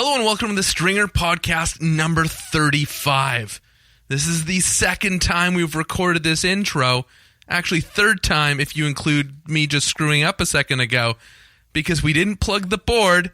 Hello and welcome to the Stringer Podcast number 35. This is the second time we've recorded this intro. Actually, third time if you include me just screwing up a second ago, because we didn't plug the board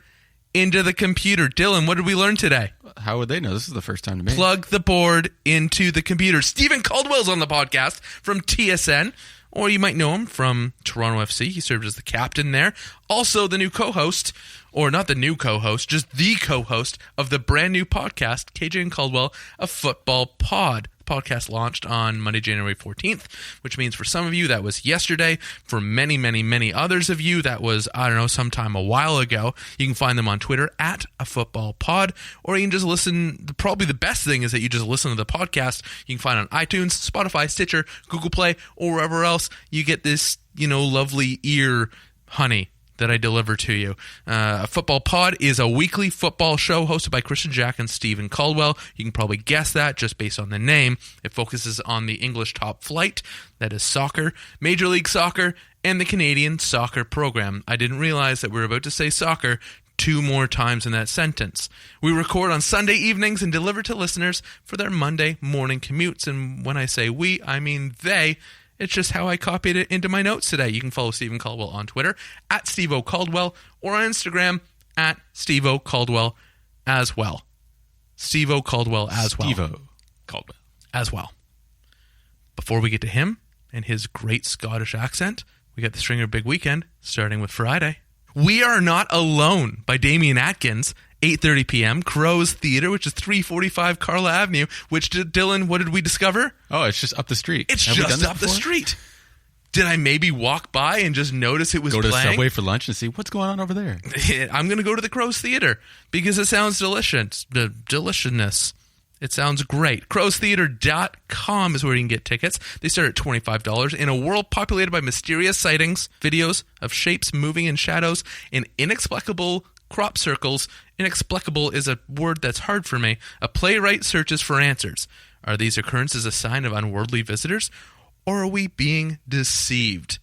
into the computer. Dylan, what did we learn today? How would they know? This is the first time to me. Plug the board into the computer. Stephen Caldwell's on the podcast from TSN, or you might know him from Toronto FC. He served as the captain there. Also the new co-host, or not the new co-host, just the co-host of the brand new podcast, KJ and Caldwell, A Football Pod. The podcast launched on Monday, January 14th, which means for some of you that was yesterday. For many, many, many others of you, that was, I don't know, sometime a while ago. You can find them on Twitter at A Football Pod, or you can just listen. Probably the best thing is that you just listen to the podcast. You can find it on iTunes, Spotify, Stitcher, Google Play, or wherever else you get this, lovely ear honey that I deliver to you. A Football Pod is a weekly football show hosted by Christian Jack and Stephen Caldwell. You can probably guess that just based on the name. It focuses on the English top flight, that is soccer, Major League Soccer, and the Canadian soccer program. I didn't realize that we were about to say soccer 2 more times in that sentence. We record on Sunday evenings and deliver to listeners for their Monday morning commutes. And when I say we, I mean they. It's just how I copied it into my notes today. You can follow Stephen Caldwell on Twitter at Steve-O Caldwell, or on Instagram at Steve-O Caldwell as well. Steve-O Caldwell as well. Steve-O Caldwell. As well. Before we get to him and his great Scottish accent, we got the Stringer Big Weekend, starting with Friday. We Are Not Alone by Damien Atkins, 8:30 p.m. Crow's Theatre, which is 345 Carla Avenue, which, Dylan, what did we discover? Oh, it's just up the street. It's just up the street. Did I maybe walk by and just notice it was playing? Go to the Subway for lunch and see what's going on over there. I'm going to go to the Crow's Theatre because it sounds delicious. The deliciousness. It sounds great. crowstheatre.com is where you can get tickets. They start at $25 in a world populated by mysterious sightings, videos of shapes moving in shadows, and inexplicable crop circles. Inexplicable is a word that's hard for me. A playwright searches for answers. Are these occurrences a sign of unworldly visitors, or are we being deceived?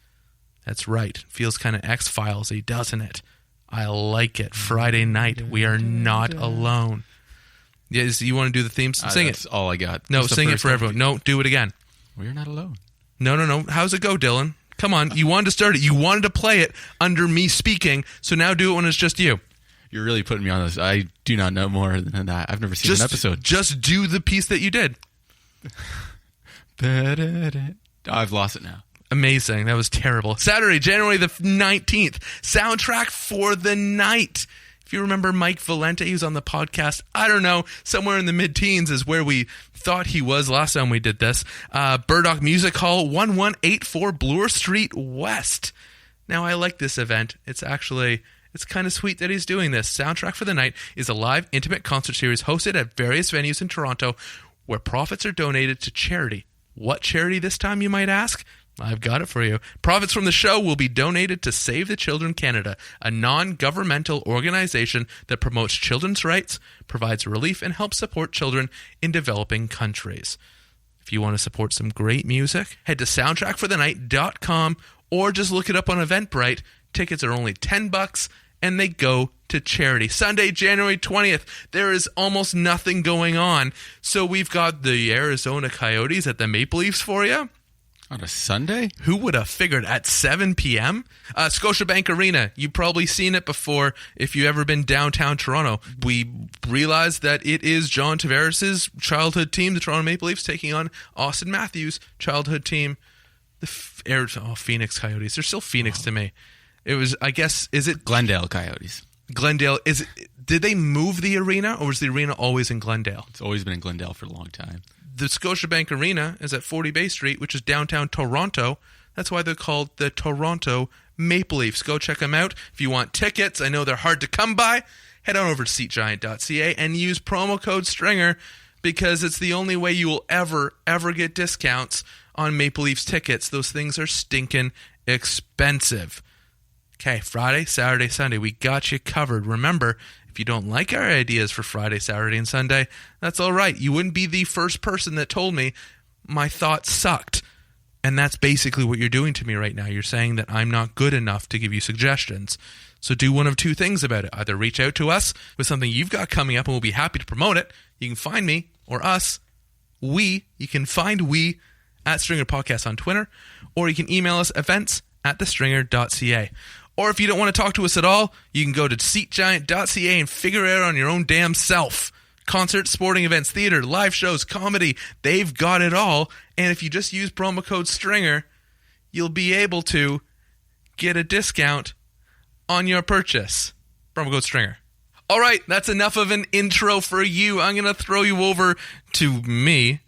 That's right. Feels kind of X-Files-y, doesn't it? I like it. Friday night, we are not alone. Yes, you want to do the theme? Sing That's all I got. No, sing it for everyone. No, do it again. We're not alone. No. How's it go, Dylan? Come on. You wanted to start it. You wanted to play it under me speaking, so now do it when it's just you. You're really putting me on this. I do not know more than that. I've never seen an episode. Just do the piece that you did. I've lost it now. Amazing. That was terrible. Saturday, January the 19th. Soundtrack for the Night. If you remember Mike Valente, he was on the podcast, I don't know, somewhere in the mid-teens is where we thought he was last time we did this. Burdock Music Hall, 1184 Bloor Street West. Now, I like this event. It's kind of sweet that he's doing this. Soundtrack for the Night is a live, intimate concert series hosted at various venues in Toronto where profits are donated to charity. What charity this time, you might ask? I've got it for you. Profits from the show will be donated to Save the Children Canada, a non-governmental organization that promotes children's rights, provides relief, and helps support children in developing countries. If you want to support some great music, head to soundtrackforthenight.com or just look it up on Eventbrite. Tickets are only $10 and they go to charity. Sunday, January 20th, there is almost nothing going on. So we've got the Arizona Coyotes at the Maple Leafs for you. On a Sunday? Who would have figured at 7 p.m.? Scotiabank Arena. You've probably seen it before if you've ever been downtown Toronto. We realized that it is John Tavares' childhood team, the Toronto Maple Leafs, taking on Austin Matthews' childhood team, the Phoenix Coyotes. They're still Phoenix to me. It was, I guess, is it Glendale Coyotes? Glendale, did they move the arena, or was the arena always in Glendale? It's always been in Glendale for a long time. The Scotiabank Arena is at 40 Bay Street, which is downtown Toronto. That's why they're called the Toronto Maple Leafs. Go check them out. If you want tickets, I know they're hard to come by, head on over to seatgiant.ca and use promo code STRINGER because it's the only way you will ever get discounts on Maple Leafs tickets. Those things are stinking expensive. Okay, Friday, Saturday, Sunday, we got you covered. Remember, if you don't like our ideas for Friday, Saturday, and Sunday, that's all right. You wouldn't be the first person that told me my thoughts sucked. And that's basically what you're doing to me right now. You're saying that I'm not good enough to give you suggestions. So do one of two things about it. Either reach out to us with something you've got coming up and we'll be happy to promote it. You can find me or us. You can find we at Stringer Podcast on Twitter, or you can email us events@thestringer.ca. Or if you don't want to talk to us at all, you can go to seatgiant.ca and figure it out on your own damn self. Concerts, sporting events, theater, live shows, comedy, they've got it all. And if you just use promo code STRINGER, you'll be able to get a discount on your purchase. Promo code STRINGER. All right, that's enough of an intro for you. I'm going to throw you over to me,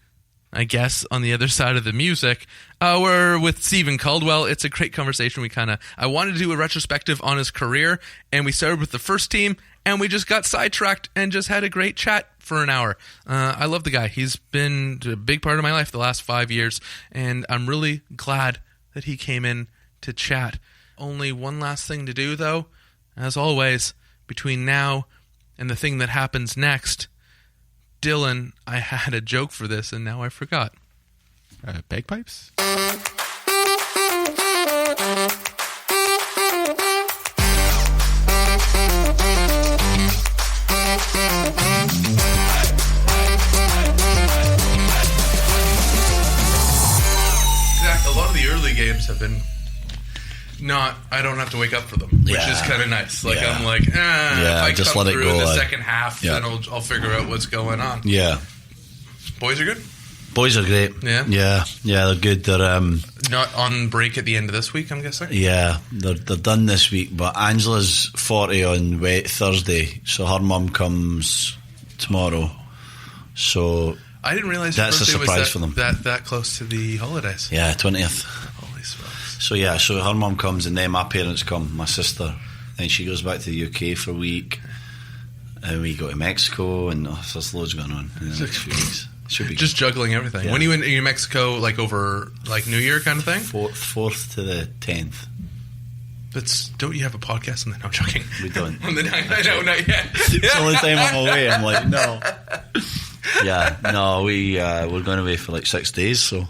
I guess, on the other side of the music. We're with Stephen Caldwell. It's a great conversation. I wanted to do a retrospective on his career, and we started with the first team, and we just got sidetracked and just had a great chat for an hour. I love the guy. He's been a big part of my life the last 5 years, and I'm really glad that he came in to chat. Only one last thing to do, though. As always, between now and the thing that happens next, Dylan, I had a joke for this, and now I forgot. Bagpipes? Exactly. A lot of the early games have been I don't have to wake up for them, which is kind of nice. Like, I'm like, if I just come let it through go. The second half, then I'll figure out what's going on. Yeah. Boys are good? Boys are great. Yeah, they're good. They're not on break at the end of this week, I'm guessing. Yeah, they're done this week. But Angela's 40 on Thursday, so her mum comes tomorrow. So I didn't realize that's a surprise was for them. That close to the holidays. Yeah, 20th. Holy smokes! So her mum comes, and then my parents come. My sister, then she goes back to the UK for a week, and we go to Mexico, and there's loads going on in the next few weeks. Should be just juggling everything. Yeah. When are you in Mexico, like over like New Year kind of thing? 4th to the 10th. Don't you have a on the? No, I'm joking. We don't. On the 9th. I know, not yet. It's the only time I'm away. I'm like, no. Yeah, no, we're going away for like 6 days, so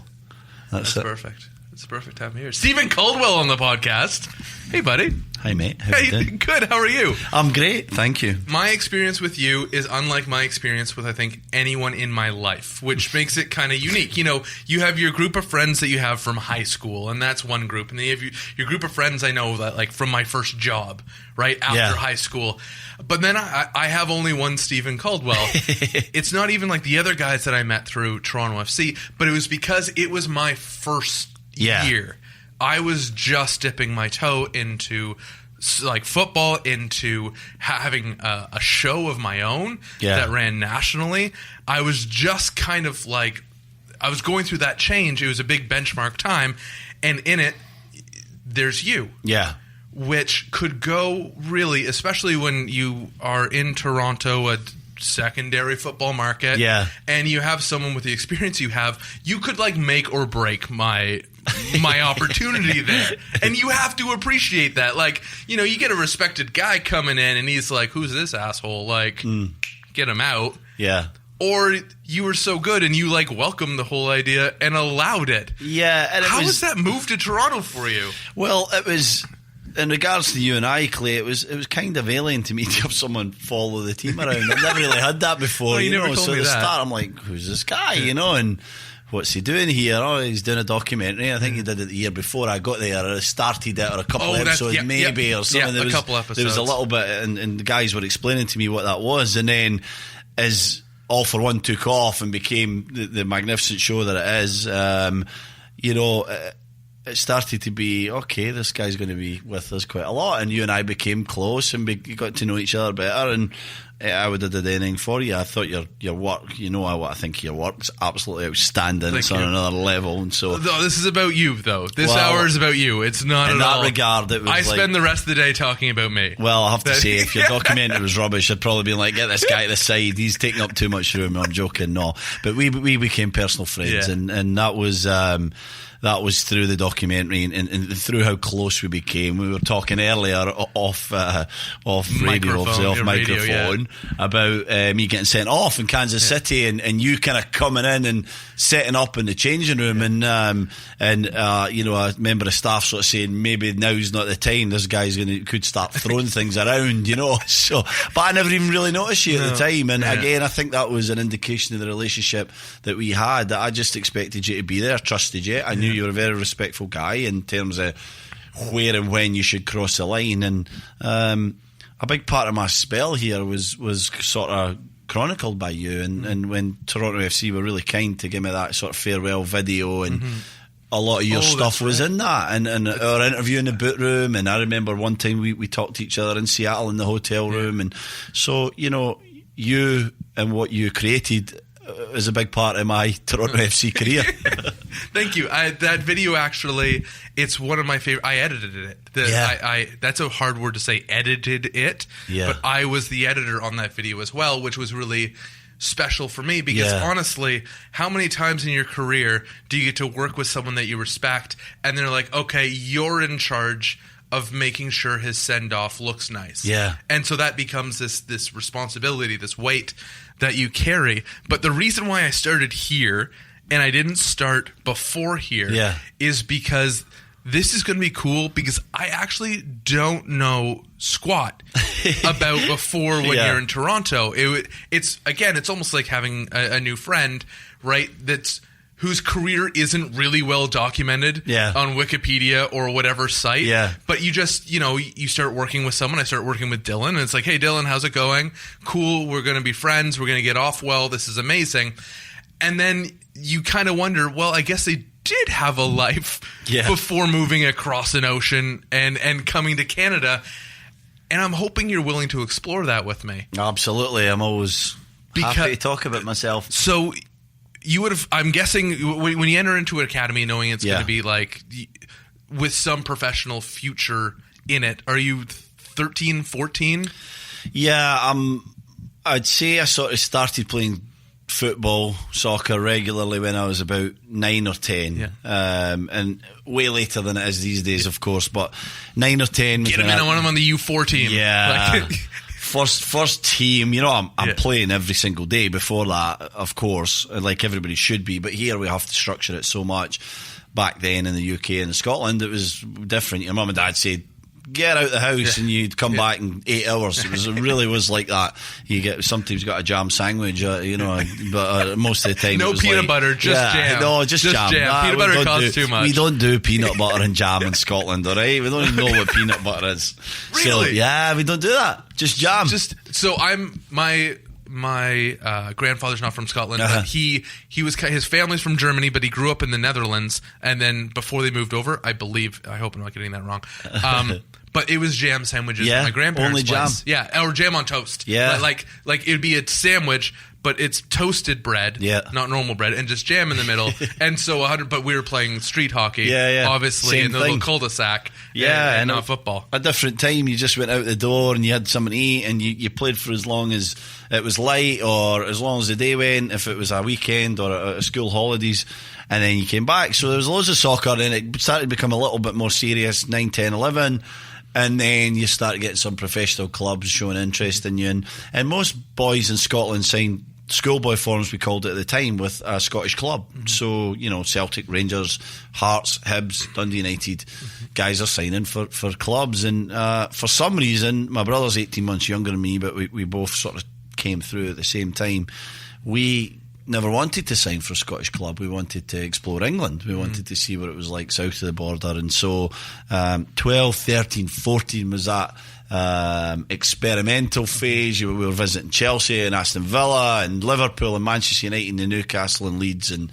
that's it. Perfect. It's the perfect time of year. Stephen Caldwell on the podcast. Hey, buddy. Hi, mate. How you doing? Good. How are you? I'm great, thank you. My experience with you is unlike my experience with, I think, anyone in my life, which makes it kind of unique. You know, you have your group of friends that you have from high school, and that's one group. And then you have your group of friends I know that, like, from my first job, right, after high school. But then I have only one Stephen Caldwell. It's not even like the other guys that I met through Toronto FC, but it was because it was my first year. I was just dipping my toe into like football, into having a show of my own that ran nationally. I was just kind of like, I was going through that change. It was a big benchmark time, and in it, there's you. Yeah. Which could go really, especially when you are in Toronto, a secondary football market, and you have someone with the experience you have, you could like make or break my opportunity there. And you have to appreciate that. Like, you know, you get a respected guy coming in and he's like, who's this asshole? Like, get him out. Yeah. Or you were so good and you like welcomed the whole idea and allowed it. Yeah. And How was that move to Toronto for you? Well, it was, in regards to you and I, Clay, it was kind of alien to me to have someone follow the team around. I've never really had that before. Well, you never told so me at the that. start, I'm like, who's this guy? You know, and what's he doing here? Oh, he's doing a documentary. I think he did it the year before I got there. Or started it, or a couple episodes, maybe, or something. Yeah, a couple episodes. There was a little bit, and the guys were explaining to me what that was. And then, as All for One took off and became the magnificent show that it is, you know, it started to be, okay, this guy's going to be with us quite a lot. And you and I became close and got to know each other better. And I would have did anything for you. I thought your work, you know, I think your work's absolutely outstanding. It's on another level. And so, no, this is about you, though. This hour is about you. It's not in at that all. regard. It was I spend the rest of the day talking about me. Well, I have to say, if your documentary was rubbish, I'd probably be like, get this guy to the side. He's taking up too much room. I'm joking, no. But we became personal friends, and that was through the documentary and through how close we became. We were talking earlier off radio, off microphone, phone about me getting sent off in Kansas City, and you kind of coming in and setting up in the changing room, and a member of staff sort of saying maybe now's not the time. This guy's could start throwing things around, So, but I never even really noticed you at the time, and again, I think that was an indication of the relationship that we had. That I just expected you to be there, trusted you. I knew you were a very respectful guy in terms of where and when you should cross the line, and a big part of my spell here was sort of chronicled by you, and when Toronto FC were really kind to give me that sort of farewell video, and a lot of your stuff was in that, and our interview in the boot room, and I remember one time we talked to each other in Seattle in the hotel room, and so you and what you created is a big part of my Toronto FC career. Thank you. That video, actually, it's one of my favorite. I edited it. That's a hard word to say, edited it. Yeah. But I was the editor on that video as well, which was really special for me because honestly, how many times in your career do you get to work with someone that you respect and they're like, okay, you're in charge of making sure his send-off looks nice. Yeah. And so that becomes this responsibility, this weight that you carry. But the reason why I started here and I didn't start before here is because this is going to be cool because I actually don't know squat about before when you're in Toronto. It's almost like having a new friend, right? Whose career isn't really well documented on Wikipedia or whatever site. Yeah. But you just, you start working with someone. I start working with Dylan, and it's like, hey, Dylan, how's it going? Cool. We're going to be friends. We're going to get off well. This is amazing. And then you kind of wonder, well, I guess they did have a life before moving across an ocean and coming to Canada. And I'm hoping you're willing to explore that with me. Absolutely. I'm always happy to talk about myself. So you would have, I'm guessing, when you enter into an academy knowing it's going to be like with some professional future in it, are you 13, 14? Yeah, I'd say I sort of started playing football, soccer regularly when I was about 9 or 10, and way later than it is these days, of course. But 9 or 10, get him in. I want him on the U4 team. Yeah, first team. I'm playing every single day. Before that, of course, like everybody should be. But here we have to structure it so much. Back then in the UK and Scotland, it was different. Your mum and dad said, get out the house and you'd come back in 8 hours. It really was like that. Sometimes got a jam sandwich, but most of the time no it was peanut butter, just jam. No, just jam. Peanut butter costs too much. We don't do peanut butter and jam in Scotland, all right? We don't even know what peanut butter is. Really? So, we don't do that. Just jam. My grandfather's not from Scotland, but he was, his family's from Germany, but he grew up in the Netherlands, and then before they moved over, I hope I'm not getting that wrong. But it was jam sandwiches at my grandparents' only place. Jam. Yeah, or jam on toast. Yeah, like it'd be a sandwich, but it's toasted bread, not normal bread, and just jam in the middle. And so, but we were playing street hockey, obviously, in the little cul-de-sac, and not football. A different time, you just went out the door and you had something to eat, and you played for as long as it was light, or as long as the day went, if it was a weekend or a school holidays, and then you came back. So there was loads of soccer, and it started to become a little bit more serious, 9, 10, 11. And then you start getting some professional clubs showing interest in you. And most boys in Scotland signed schoolboy forms, we called it at the time, with a Scottish club. Mm-hmm. So, Celtic, Rangers, Hearts, Hibs, Dundee United, guys are signing for clubs. And for some reason, my brother's 18 months younger than me, but we both sort of came through at the same time. We never wanted to sign for a Scottish club. We wanted to explore England. We wanted to see what it was like south of the border. And so 12, 13, 14 was that experimental phase. We were visiting Chelsea and Aston Villa and Liverpool and Manchester United and Newcastle and Leeds, and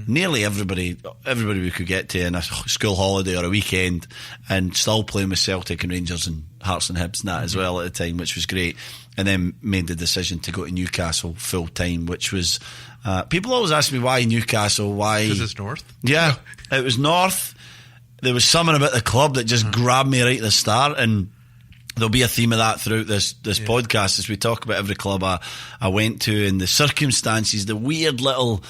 nearly everybody we could get to in a school holiday or a weekend, and still playing with Celtic and Rangers and Hearts and Hibs and that as well at the time, which was great. And then made the decision to go to Newcastle full time, which was people always ask me why Newcastle, why, because it's north. Yeah, it was north. There was something about the club that just grabbed me right at the start, and there'll be a theme of that throughout this podcast as we talk about every club I went to, and the circumstances, the weird little,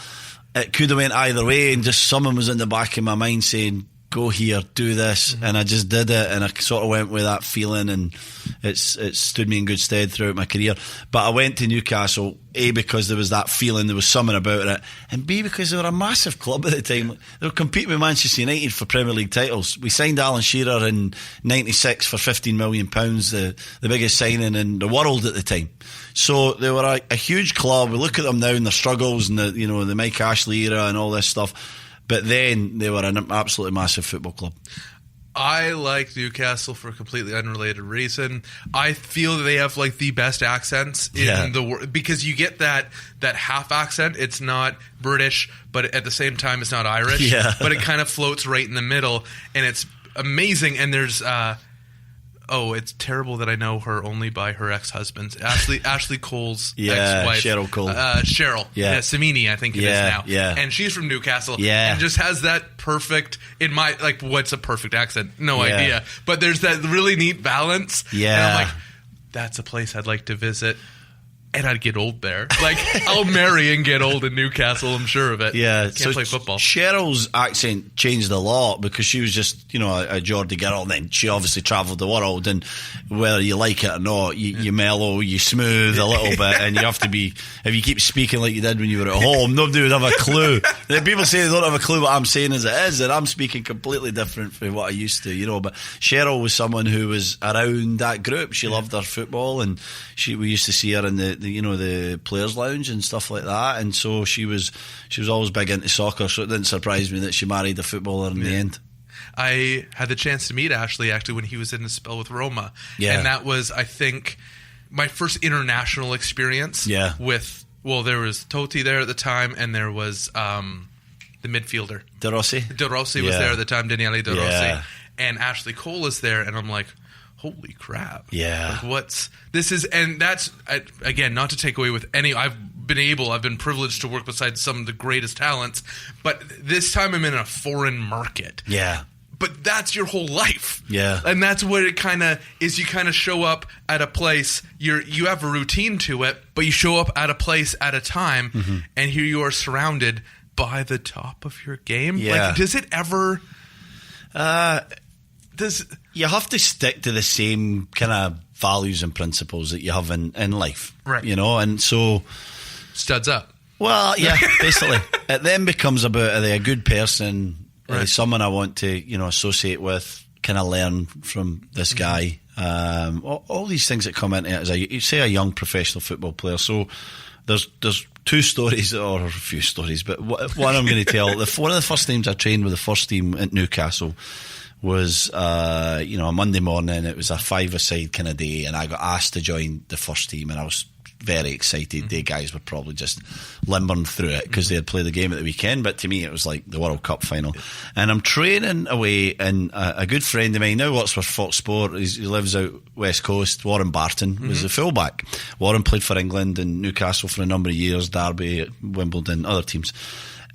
it could have went either way, and just someone was in the back of my mind saying, go here, do this, and I just did it, and I sort of went with that feeling, and it stood me in good stead throughout my career. But I went to Newcastle, A, because there was that feeling, there was something about it, and B, because they were a massive club at the time. They were competing with Manchester United for Premier League titles. We signed Alan Shearer in '96 for £15 million, the biggest signing in the world at the time. So they were a huge club. We look at them now and their struggles and the Mike Ashley era and all this stuff. But then they were an absolutely massive football club. I like Newcastle for a completely unrelated reason. I feel that they have like the best accents in the world, because you get that half accent. It's not British, but at the same time it's not Irish. But it kind of floats right in the middle, and it's amazing. And there's it's terrible that I know her only by her ex-husband's Ashley Cole's ex-wife, Cheryl Cole. Cheryl, Samini, I think it is now. And she's from Newcastle, and just has that perfect, in my, like, what's a perfect accent? No idea, but there's that really neat balance. And I'm like, that's a place I'd like to visit. And I'd get old there. Like, I'll marry and get old in Newcastle, I'm sure of it. Can't play football. Cheryl's accent changed a lot because she was just, a Geordie girl. And then she obviously travelled the world. And whether you like it or not, you mellow, you smooth a little bit. And you have to be, if you keep speaking like you did when you were at home, nobody would have a clue. People say they don't have a clue what I'm saying as it is. And I'm speaking completely different from what I used to, But Cheryl was someone who was around that group. She loved her football. And we used to see her in the players' lounge and stuff like that, and so she was always big into soccer. So it didn't surprise me that she married a footballer in the end. I had the chance to meet Ashley actually when he was in a spell with Roma, and that was, I think, my first international experience. With there was Totti there at the time, and there was the midfielder De Rossi. De Rossi was there at the time, Daniele De Rossi, and Ashley Cole is there, and I'm like, holy crap. Like, what's this is, and that's, again, not to take away with any, I've been privileged to work beside some of the greatest talents, but this time I'm in a foreign market. But that's your whole life. And that's what it kind of is. You kind of show up at a place, you have a routine to it, but you show up at a place at a time, and here you are surrounded by the top of your game. Like, does it ever... You have to stick to the same kind of values and principles that you have in life, right? And so studs up. Well, basically, it then becomes about, are they a good person? Are they someone I want to, associate with? Can I learn from this guy? All these things that come into it as a young professional football player. So there's two stories, or a few stories, but one I'm going to tell. One of the first times I trained with the first team at Newcastle was a Monday morning. It was a 5-a-side kind of day, and I got asked to join the first team, and I was very excited. The guys were probably just limbering through it because they had played the game at the weekend, but to me it was like the World Cup final. And I'm training away, and a good friend of mine now works for Fox Sport. He lives out West Coast. Warren Barton was the fullback. Warren played for England and Newcastle for a number of years, Derby, Wimbledon, other teams.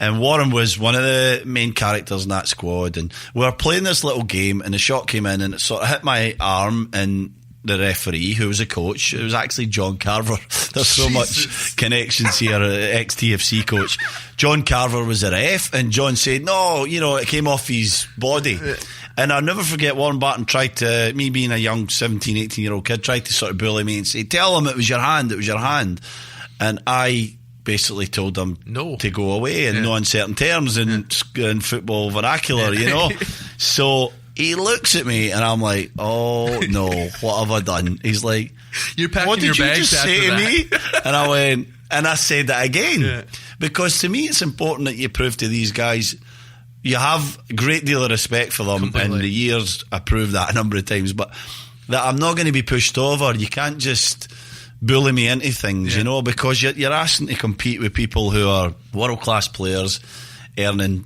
And Warren was one of the main characters in that squad. And we were playing this little game, and the shot came in, and it sort of hit my arm, and the referee, who was a coach, it was actually John Carver. There's so much connections here, ex-TFC coach. John Carver was a ref, and John said, no, it came off his body. And I'll never forget, Warren Barton tried to, me being a young 17, 18-year-old kid, tried to sort of bully me and say, tell him it was your hand. And I basically told him to go away in no uncertain terms in football vernacular, So he looks at me, and I'm like, oh no, what have I done? He's like, you're packing what did your you bags just say to that? me? And I went, and I said that again, because to me it's important that you prove to these guys you have a great deal of respect for them. Completely. And the years I proved that a number of times, but that I'm not going to be pushed over. You can't just bully me into things, because you're asking to compete with people who are world-class players earning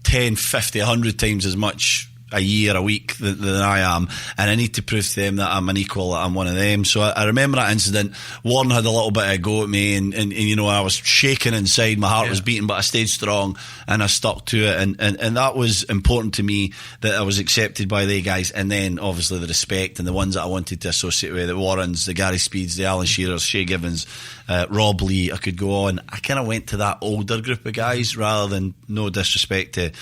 10, 50, 100 times as much a year, a week than I am, and I need to prove to them that I'm an equal, that I'm one of them. So I remember that incident. Warren had a little bit of a go at me, and I was shaking inside, my heart was beating, but I stayed strong and I stuck to it, and that was important to me, that I was accepted by the guys. And then obviously the respect, and the ones that I wanted to associate with, the Warrens, the Gary Speeds, the Alan Shearers, Shea Givens, Rob Lee, I could go on. I kind of went to that older group of guys, rather than, no disrespect to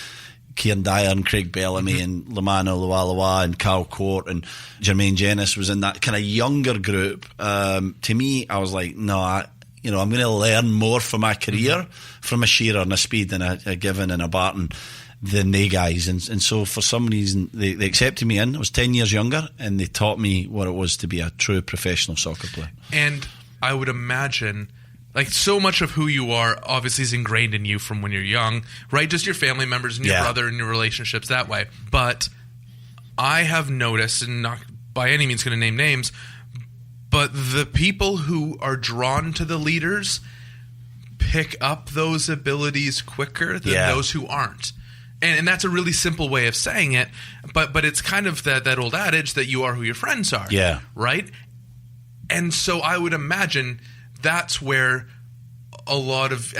Kieran Dyer and Craig Bellamy and Lamano Lualua and Carl Court and Jermaine Jenis was in that kind of younger group. To me, I was like, no, I'm going to learn more for my career from a Shearer and a Speed and a Given and a Barton than they guys. And so for some reason, they accepted me in. I was 10 years younger, and they taught me what it was to be a true professional soccer player. And I would imagine, like, so much of who you are obviously is ingrained in you from when you're young, right? Just your family members and your brother and your relationships that way. But I have noticed, and not by any means going to name names, but the people who are drawn to the leaders pick up those abilities quicker than those who aren't. And that's a really simple way of saying it, but it's kind of that old adage that you are who your friends are, right? And so I would imagine that's where a lot of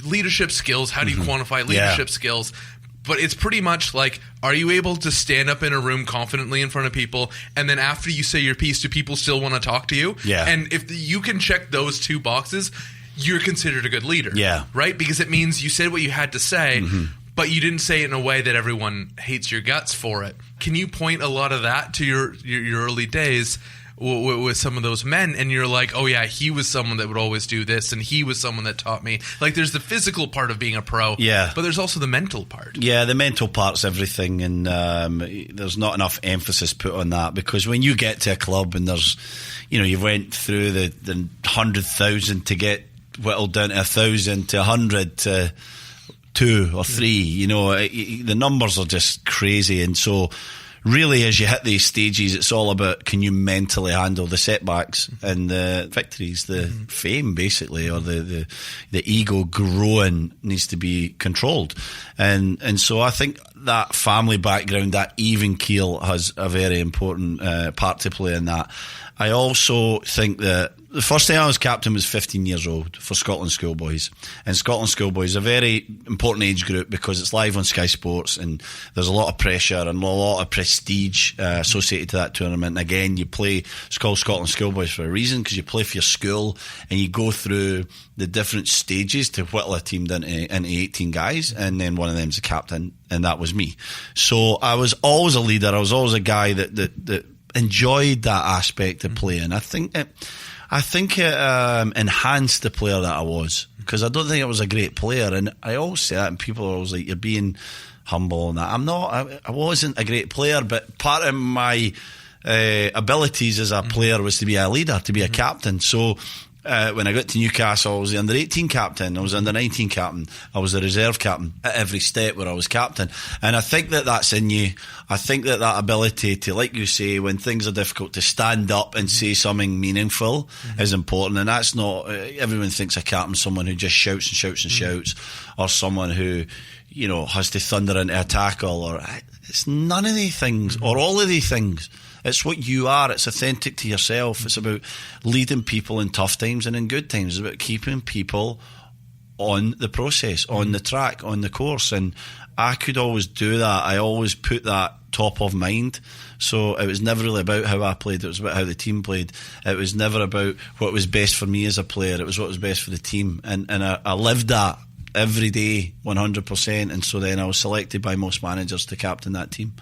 leadership skills, how do you quantify leadership skills? But it's pretty much like, are you able to stand up in a room confidently in front of people, and then after you say your piece, do people still want to talk to you? Yeah. And if you can check those two boxes, you're considered a good leader, right? Because it means you said what you had to say, but you didn't say it in a way that everyone hates your guts for it. Can you point a lot of that to your early days with some of those men, and you're like, oh yeah, he was someone that would always do this, and he was someone that taught me. Like, there's the physical part of being a pro, but there's also the mental part. Yeah, the mental part's everything, and there's not enough emphasis put on that, because when you get to a club and there's, you went through the 100,000 to get whittled down to 1,000 to 100 to 2 or 3, the numbers are just crazy. And so really, as you hit these stages, it's all about, can you mentally handle the setbacks and the victories, the fame basically, or the ego growing needs to be controlled. And so I think that family background, that even keel, has a very important part to play in that. I also think that the first time I was captain was 15 years old for Scotland Schoolboys. And Scotland Schoolboys is a very important age group because it's live on Sky Sports, and there's a lot of pressure and a lot of prestige associated to that tournament. And again, you play, it's called Scotland Schoolboys for a reason, because you play for your school and you go through the different stages to whittle a team into 18 guys, and then one of them's a captain, and that was me. So I was always a leader. I was always a guy that enjoyed that aspect of playing. I think it enhanced the player that I was, because I don't think I was a great player, and I always say that, and people are always like, you're being humble and that. I'm not. I wasn't a great player, but part of my abilities as a player was to be a leader, to be a captain. So when I got to Newcastle, I was the under-18 captain, I was the under-19 captain, I was the reserve captain at every step where I was captain. And I think that's in you. I think that ability to, like you say, when things are difficult, to stand up and say something meaningful is important. And that's not, everyone thinks a captain's someone who just shouts and shouts and shouts, or someone who, has to thunder into a tackle, or it's none of these things, or all of these things. It's what you are. It's authentic to yourself. It's about leading people in tough times and in good times. It's about keeping people on the process, on the track, on the course. And I could always do that. I always put that top of mind. So it was never really about how I played. It was about how the team played. It was never about what was best for me as a player. It was what was best for the team. And I lived that every day, 100%. And so then I was selected by most managers to captain that team.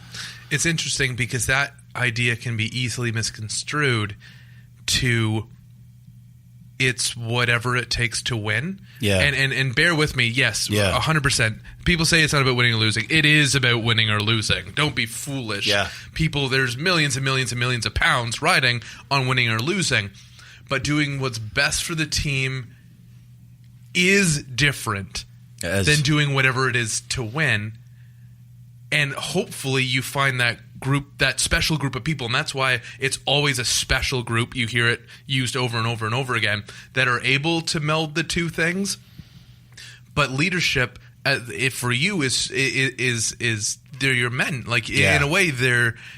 It's interesting because that idea can be easily misconstrued to it's whatever it takes to win. Yeah. And bear with me, yes, 100%. People say it's not about winning or losing. It is about winning or losing. Don't be foolish. Yeah. People, there's millions and millions and millions of pounds riding on winning or losing. But doing what's best for the team is different than doing whatever it is to win. And hopefully you find that group, that special group of people, and that's why it's always a special group. You hear it used over and over and over again, that are able to meld the two things. But leadership, for you, is they're your men. Like in a way,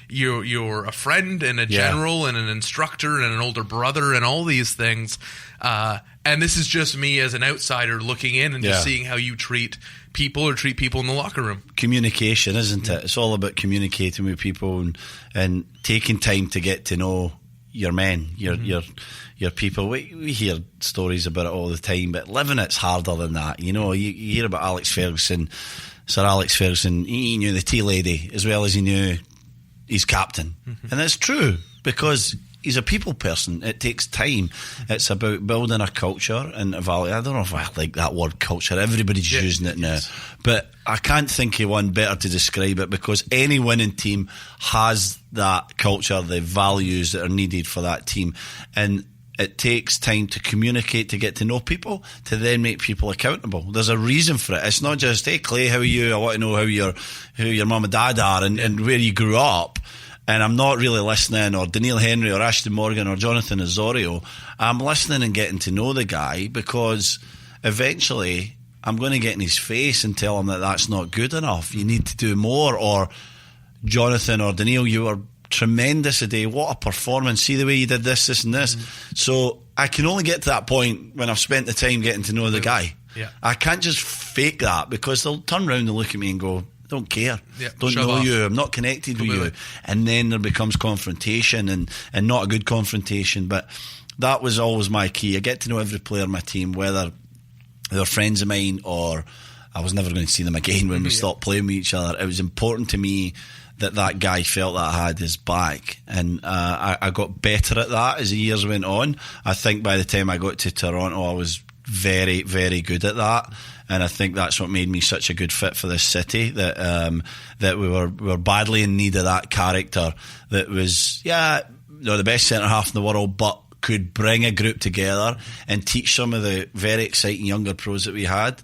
you're a friend and a general and an instructor and an older brother and all these things. And this is just me as an outsider looking in and just seeing how you treat people or treat people in the locker room. Communication, isn't it? It's all about communicating with people and taking time to get to know your men, your people. We hear stories about it all the time, but living it's harder than that. You hear about Alex Ferguson Sir Alex Ferguson, he knew the tea lady as well as he knew his captain. And that's true, because he's a people person. It takes time. It's about building a culture and a value. I don't know if I like that word culture. Everybody's using it now. But I can't think of one better to describe it, because any winning team has that culture, the values that are needed for that team. And it takes time to communicate, to get to know people, to then make people accountable. There's a reason for it. It's not just, hey, Clay, how are you? I want to know who your mum and dad are and where you grew up. And I'm not really listening, or Daniil Henry or Ashton Morgan or Jonathan Osorio. I'm listening and getting to know the guy, because eventually I'm going to get in his face and tell him that that's not good enough. You need to do more. Or Jonathan or Daniil, you were tremendous today. What a performance. See the way you did this and this. So I can only get to that point when I've spent the time getting to know the guy. Yeah. I can't just fake that, because they'll turn around and look at me and go, don't care, don't know off. you, I'm not connected with you. And then there becomes confrontation, and not a good confrontation. But that was always my key. I get to know every player on my team, whether they're friends of mine or I was never going to see them again when we stopped playing with each other. It was important to me that guy felt that I had his back, and I got better at that as the years went on. I think by the time I got to Toronto, I was very, very good at that. And I think that's what made me such a good fit for this city, that we were badly in need of that character that was, the best centre-half in the world, but could bring a group together and teach some of the very exciting younger pros that we had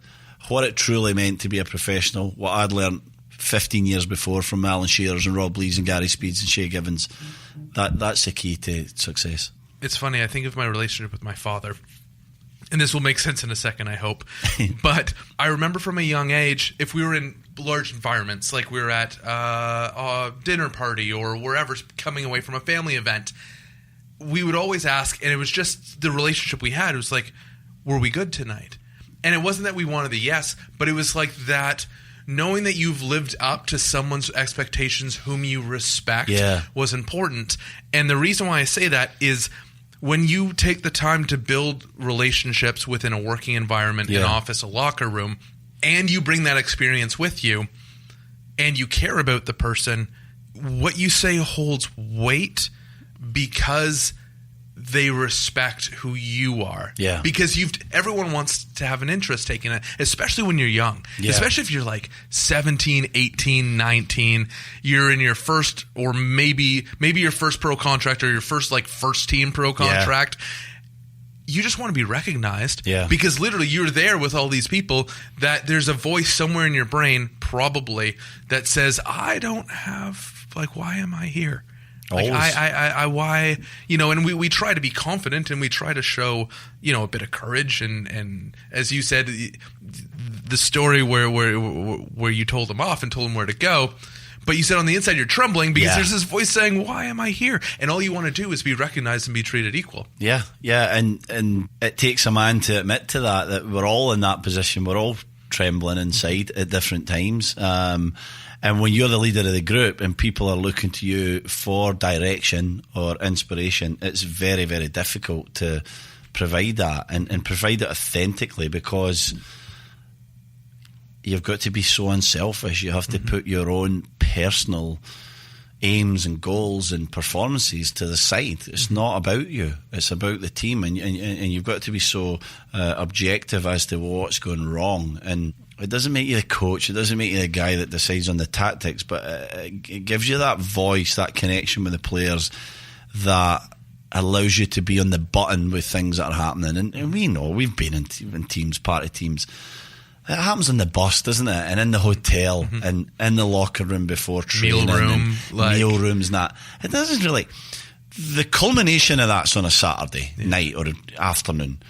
what it truly meant to be a professional, what I'd learned 15 years before from Alan Shearers and Rob Lees and Gary Speeds and Shea Givens. That's the key to success. It's funny, I think of my relationship with my father, and this will make sense in a second, I hope. But I remember from a young age, if we were in large environments, like we were at a dinner party or wherever, coming away from a family event, we would always ask, and it was just the relationship we had. It was like, were we good tonight? And it wasn't that we wanted the yes, but it was like that, knowing that you've lived up to someone's expectations whom you respect was important. And the reason why I say that is, when you take the time to build relationships within a working environment, an office, a locker room, and you bring that experience with you, and you care about the person, what you say holds weight, because they respect who you are. Yeah. Because everyone wants to have an interest taken in it, especially when you're young. Yeah. Especially if you're like 17, 18, 19, you're in your first, or maybe your first pro contract, or your first team pro contract. You just want to be recognized. Yeah. Because literally you're there with all these people, that there's a voice somewhere in your brain probably that says, I don't have, why am I here? Why, and we try to be confident, and we try to show, a bit of courage, and as you said, the story where you told him off and told him where to go, but you said on the inside you're trembling because there's this voice saying, why am I here? And all you want to do is be recognized and be treated equal. Yeah, and it takes a man to admit to that we're all in that position. We're all trembling inside at different times. And when you're the leader of the group and people are looking to you for direction or inspiration, it's very, very difficult to provide that and provide it authentically, because you've got to be so unselfish. You have to put your own personal aims and goals and performances to the side. It's not about you. It's about the team, and you've got to be so objective as to what's going wrong. And it doesn't make you the coach, it doesn't make you the guy that decides on the tactics, but it gives you that voice, that connection with the players that allows you to be on the button with things that are happening. And we know, we've been in teams, part of teams. It happens on the bus, doesn't it? And in the hotel, and in the locker room before training, meal rooms and that. It doesn't really... The culmination of that's on a Saturday night or afternoon.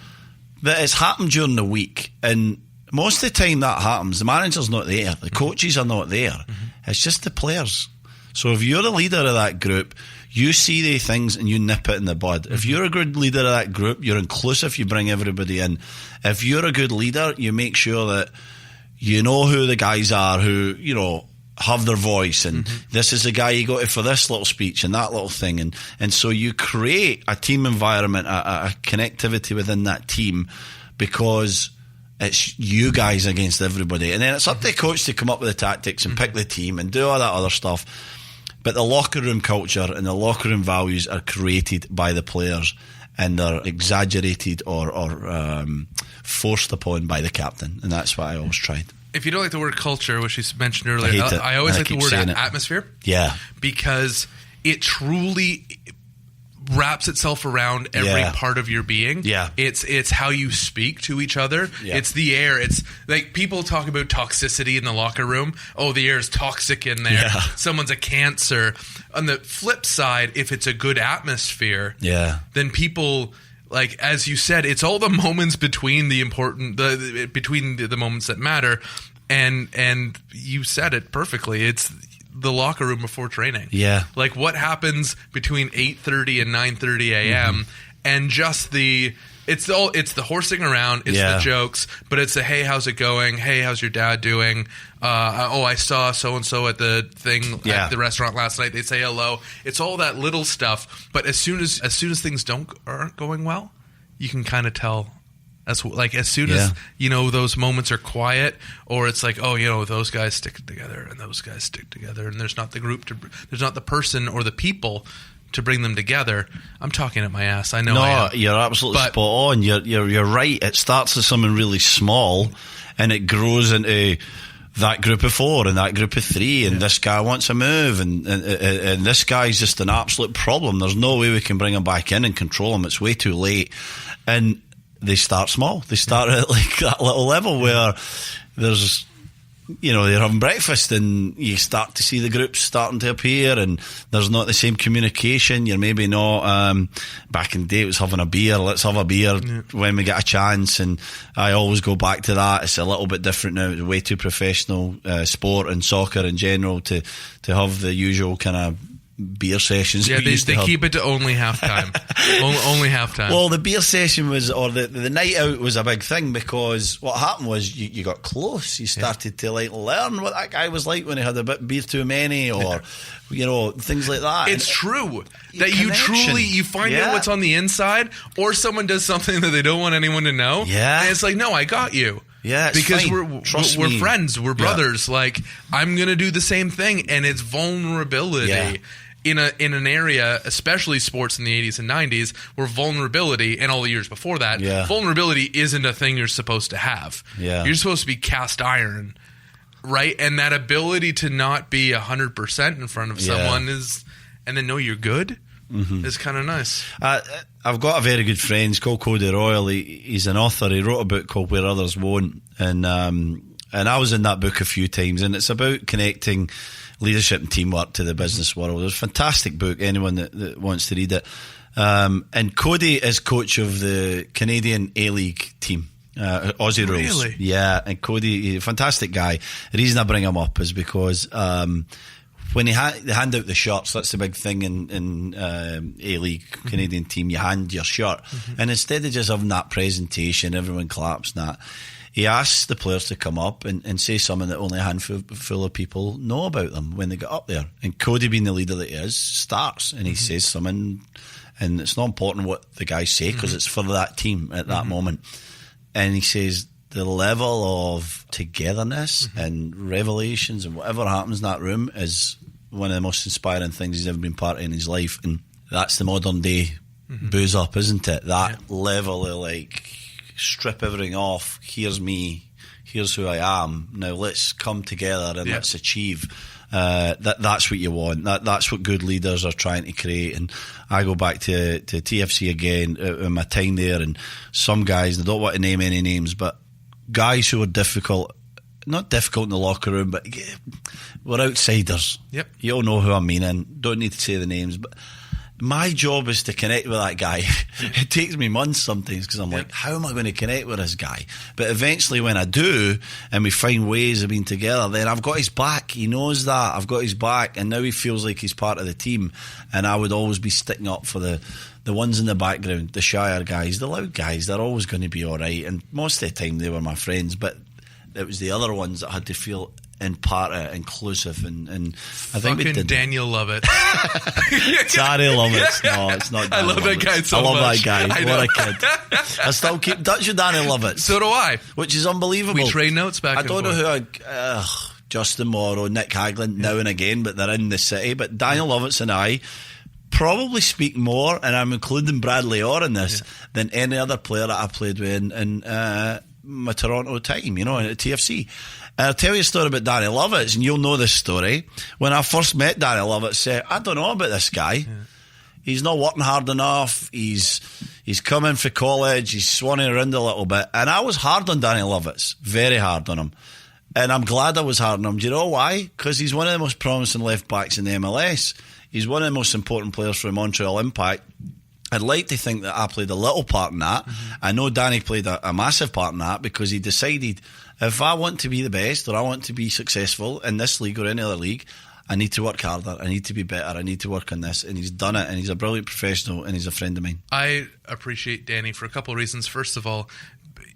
But it's happened during the week, and most of the time that happens, the manager's not there, the coaches are not there. It's just the players. So if you're the leader of that group, you see the things and you nip it in the bud. If you're a good leader of that group, you're inclusive, you bring everybody in. If you're a good leader, you make sure that you know who the guys are who, have their voice, and this is the guy you got for this little speech and that little thing. And so you create a team environment, a connectivity within that team, because It's you guys against everybody. And then it's up to the coach to come up with the tactics and pick the team and do all that other stuff. But the locker room culture and the locker room values are created by the players, and they're exaggerated or forced upon by the captain. And that's what I always tried. If you don't like the word culture, which you mentioned earlier, I always like the word atmosphere. Yeah. Because it truly wraps itself around every part of your being. Yeah. It's how you speak to each other. Yeah. It's the air. It's like people talk about toxicity in the locker room. Oh, the air is toxic in there. Yeah. Someone's a cancer. On the flip side, if it's a good atmosphere, then people, like as you said, it's all the moments between the important between the moments that matter. And you said it perfectly. It's the locker room before training. Yeah. Like what happens between 8:30 and 9:30 a.m. and just it's the horsing around, it's the jokes, but it's the, hey, how's it going? Hey, how's your dad doing? I saw so-and-so at the thing at the restaurant last night. They say hello. It's all that little stuff. But as soon as things aren't going well, you can kind of tell. As soon as those moments are quiet, or it's like, oh, those guys stick together and those guys stick together, and there's not the group there's not the person or the people to bring them together. I'm talking at my ass. I know. No, you're absolutely spot on. You're right. It starts as something really small, and it grows into that group of 4 and that group of 3, and this guy wants a move, and this guy's just an absolute problem. There's no way we can bring him back in and control him. It's way too late, and they start small. They start at like that little level where there's, they're having breakfast and you start to see the groups starting to appear, and there's not the same communication. You're maybe not, back in the day it was having a beer, let's have a beer when we get a chance, and I always go back to that. It's a little bit different now. It's way too professional, sport and soccer in general to have the usual kind of beer sessions. Yeah, they keep it to only halftime. only halftime. Well, the beer session or the night out was a big thing, because what happened was you got close. You started to learn what that guy was like when he had a bit beer too many, or things like that. It's true that you find out what's on the inside, or someone does something that they don't want anyone to know. Yeah, and it's like, no, I got you. Yeah, because fine. we're friends, we're brothers. Like, I'm gonna do the same thing, and it's vulnerability in an area, especially sports in the 80s and 90s, where vulnerability, and all the years before that, vulnerability isn't a thing you're supposed to have. Yeah. You're supposed to be cast iron, right? And that ability to not be 100% in front of someone and then know you're good. Is kind of nice. I've got a very good friend. He's called Cody Royal. He's an author. He wrote a book called Where Others Won't, and I was in that book a few times. And it's about connecting leadership and teamwork to the business world. It's a fantastic book. Anyone that wants to read it. And Cody is coach of the Canadian A-League team. Aussie Rules. Really? Yeah, and Cody, he's a fantastic guy. The reason I bring him up is because when they hand out the shirts, that's the big thing in A-League Canadian team. You hand your shirt, and instead of just having that presentation, everyone claps and that, he asks the players to come up and say something that only a handful of people know about them when they get up there. And Cody, being the leader that he is, starts and he says something, and it's not important what the guys say because it's for that team at that moment. And he says the level of togetherness and revelations and whatever happens in that room is one of the most inspiring things he's ever been part of in his life. And that's the modern day booze up, isn't it? That level of like, strip everything off. Here's me. Here's who I am. Now let's come together and let's achieve. That's what you want. That's what good leaders are trying to create. And I go back to TFC again in my time there, and some guys, I don't want to name any names, but guys who are difficult, not difficult in the locker room, but we're outsiders. Yep. You all know who I'm meaning. Don't need to say the names, but my job is to connect with that guy. It takes me months sometimes because I'm like, how am I going to connect with this guy? But eventually when I do, and we find ways of being together, then I've got his back. He knows that. I've got his back, and now he feels like he's part of the team. And I would always be sticking up for the ones in the background, the shyer guys, the loud guys. They're always going to be all right. And most of the time they were my friends, but it was the other ones that had to feel and part of it, inclusive, and I think we Fucking did. Daniel Lovitz. Danny Lovitz. No, it's not. I Danny love that Lovitz. guy so I love much. that guy. I know. What a kid. I still keep in touch with Danny Lovitz. So do I. Which is unbelievable. We trade notes back I and don't know forth. who Justin Morrow, Nick Hagland now and again, but they're in the city. But Daniel Lovitz and I probably speak more, and I'm including Bradley Orr in this, than any other player that I played with in my Toronto time, you know, at TFC. And I'll tell you a story about Danny Lovitz, and you'll know this story. When I first met Danny Lovitz, said, I don't know about this guy. Yeah. He's not working hard enough. He's coming for college. He's swanning around a little bit. And I was hard on Danny Lovitz, very hard on him. And I'm glad I was hard on him. Do you know why? Because he's one of the most promising left backs in the MLS. He's one of the most important players for Montreal Impact. I'd like to think that I played a little part in that. Mm-hmm. I know Danny played a massive part in that, because he decided, if I want to be the best, or I want to be successful in this league or any other league, I need to work harder, I need to be better, I need to work on this. And he's done it, and he's a brilliant professional, and he's a friend of mine. I appreciate Danny for a couple of reasons. First of all,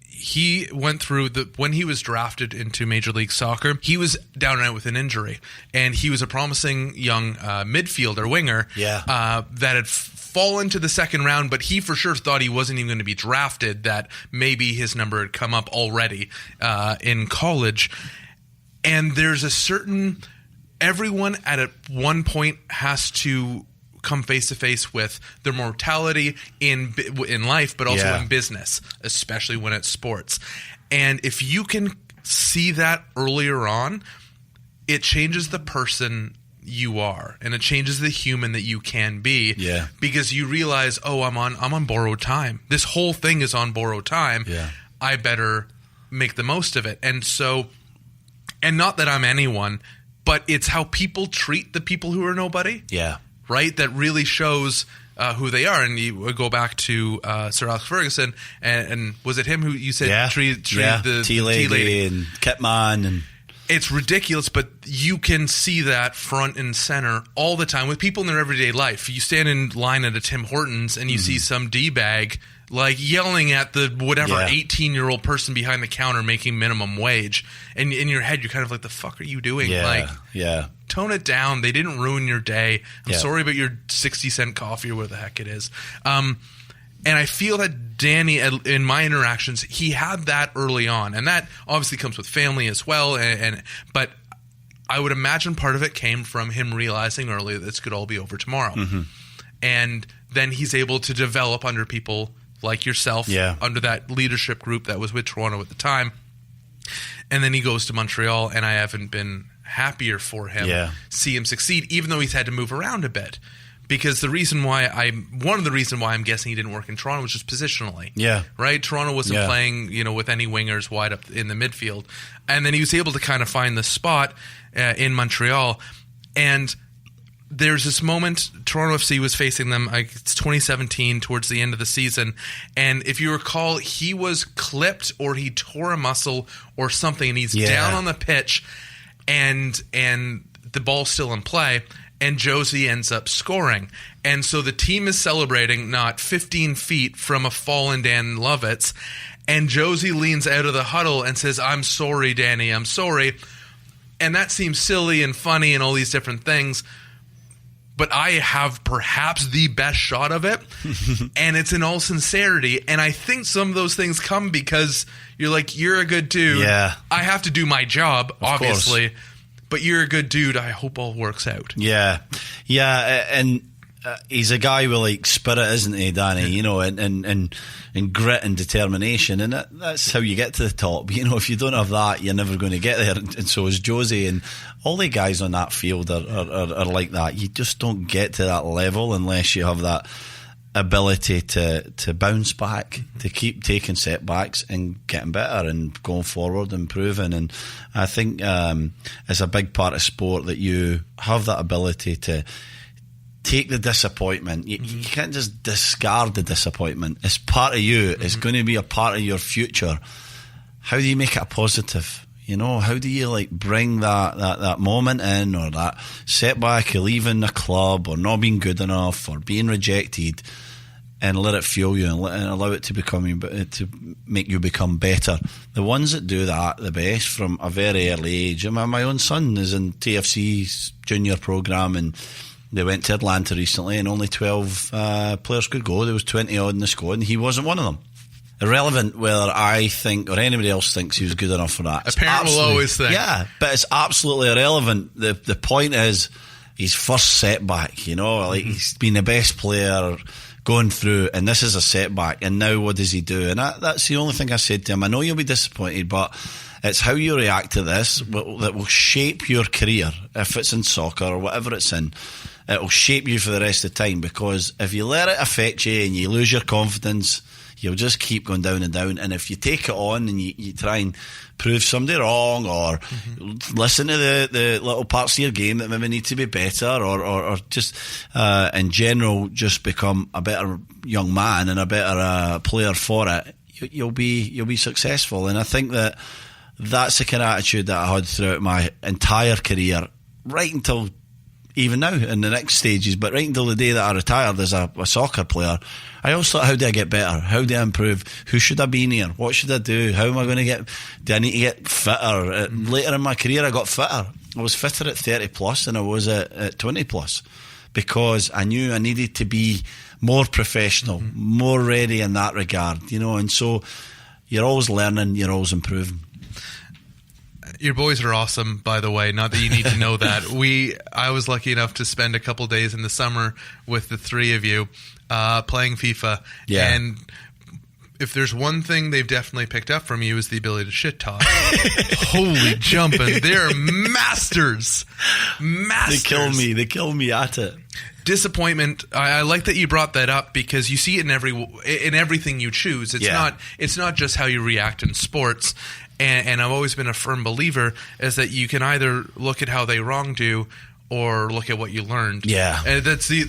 he went through when he was drafted into Major League Soccer, he was down and out with an injury, and he was a promising young midfielder, winger, that had fallen to the second round, but he for sure thought he wasn't even going to be drafted, that maybe his number had come up already in college. And there's a certain, everyone at one point has to come face to face with their mortality in life, but also in business, especially when it's sports. And if you can see that earlier on, it changes the person you are, and it changes the human that you can be. Yeah. Because you realize, oh, I'm on borrowed time. This whole thing is on borrowed time. Yeah. I better make the most of it. And so, and not that I'm anyone, but it's how people treat the people who are nobody. Yeah. Right? That really shows who they are. And you go back to Sir Alex Ferguson, and was it him who you said treated the T-Lady and Kitman, and it's ridiculous, but you can see that front and center all the time with people in their everyday life. You stand in line at a Tim Hortons and you see some D-bag like yelling at the 18-year-old person behind the counter making minimum wage, and in your head you're kind of like, the fuck are you doing? Tone it down. They didn't ruin your day. I'm sorry about your 60-cent coffee or whatever the heck it is. And I feel that Danny, in my interactions, he had that early on, and that obviously comes with family as well. But I would imagine part of it came from him realizing early that this could all be over tomorrow, and then he's able to develop under people like yourself, under that leadership group that was with Toronto at the time. And then he goes to Montreal, and I haven't been happier for him, see him succeed, even though he's had to move around a bit. Because one of the reasons why I'm guessing he didn't work in Toronto was just positionally. Yeah. Right? Toronto wasn't playing, with any wingers wide up in the midfield. And then he was able to kind of find the spot in Montreal. And there's this moment, Toronto FC was facing them, it's 2017, towards the end of the season. And if you recall, he was clipped or he tore a muscle or something, and he's down on the pitch, and the ball's still in play. And Josie ends up scoring. And so the team is celebrating not 15 feet from a fallen Dan Lovitz. And Josie leans out of the huddle and says, "I'm sorry, Danny, I'm sorry." And that seems silly and funny and all these different things. But I have perhaps the best shot of it. And it's in all sincerity. And I think some of those things come because you're like, you're a good dude. Yeah. I have to do my job, obviously. But you're a good dude. I hope all works out. Yeah. And he's a guy with spirit, isn't he, Danny? And grit and determination. And that's how you get to the top. If you don't have that, you're never going to get there. And so is Josie. And all the guys on that field are like that. You just don't get to that level unless you have that ability to bounce back, to keep taking setbacks and getting better and going forward, improving. And I think it's a big part of sport that you have that ability to take the disappointment. You can't just discard the disappointment. It's part of you. It's going to be a part of your future. How do you make it a positive? How do you bring that moment in, or that setback of leaving the club or not being good enough or being rejected, and let it fuel you and allow it to make you become better. The ones that do that the best from a very early age. My own son is in TFC's junior programme, and they went to Atlanta recently, and only 12 players could go. There was 20 odd in the squad, and he wasn't one of them. Irrelevant whether I think or anybody else thinks he was good enough for that. A parent will always think. Yeah, but it's absolutely irrelevant. The point is his first setback, like he's been the best player going through, and this is a setback, and now what does he do? And that's the only thing I said to him. I know you'll be disappointed, but it's how you react to this that will shape your career. If it's in soccer or whatever it's in, it will shape you for the rest of the time, because if you let it affect you and you lose your confidence, you'll just keep going down and down. And if you take it on and you try and prove somebody wrong, or listen to the little parts of your game that maybe need to be better, or just in general just become a better young man and a better player for it, you'll be successful. And I think that's the kind of attitude that I had throughout my entire career, right until even now in the next stages, but right until the day that I retired as a soccer player. I always thought, how do I get better? How do I improve? Who should I be near? What should I do? How am I going to get? Do I need to get fitter? Later in my career, I got fitter. I was fitter at 30 plus than I was at 20 plus, because I knew I needed to be more professional, more ready in that regard, and so you're always learning, you're always improving. Your boys are awesome, by the way. Not that you need to know that. I was lucky enough to spend a couple days in the summer with the three of you playing FIFA. Yeah. And if there's one thing they've definitely picked up from you is the ability to shit talk. Holy jumping. They're masters. Masters. They kill me at it. Disappointment. I like that you brought that up, because you see it in everything you choose. It's not just how you react in sports. And I've always been a firm believer is that you can either look at how they wronged you or look at what you learned. Yeah. And that's you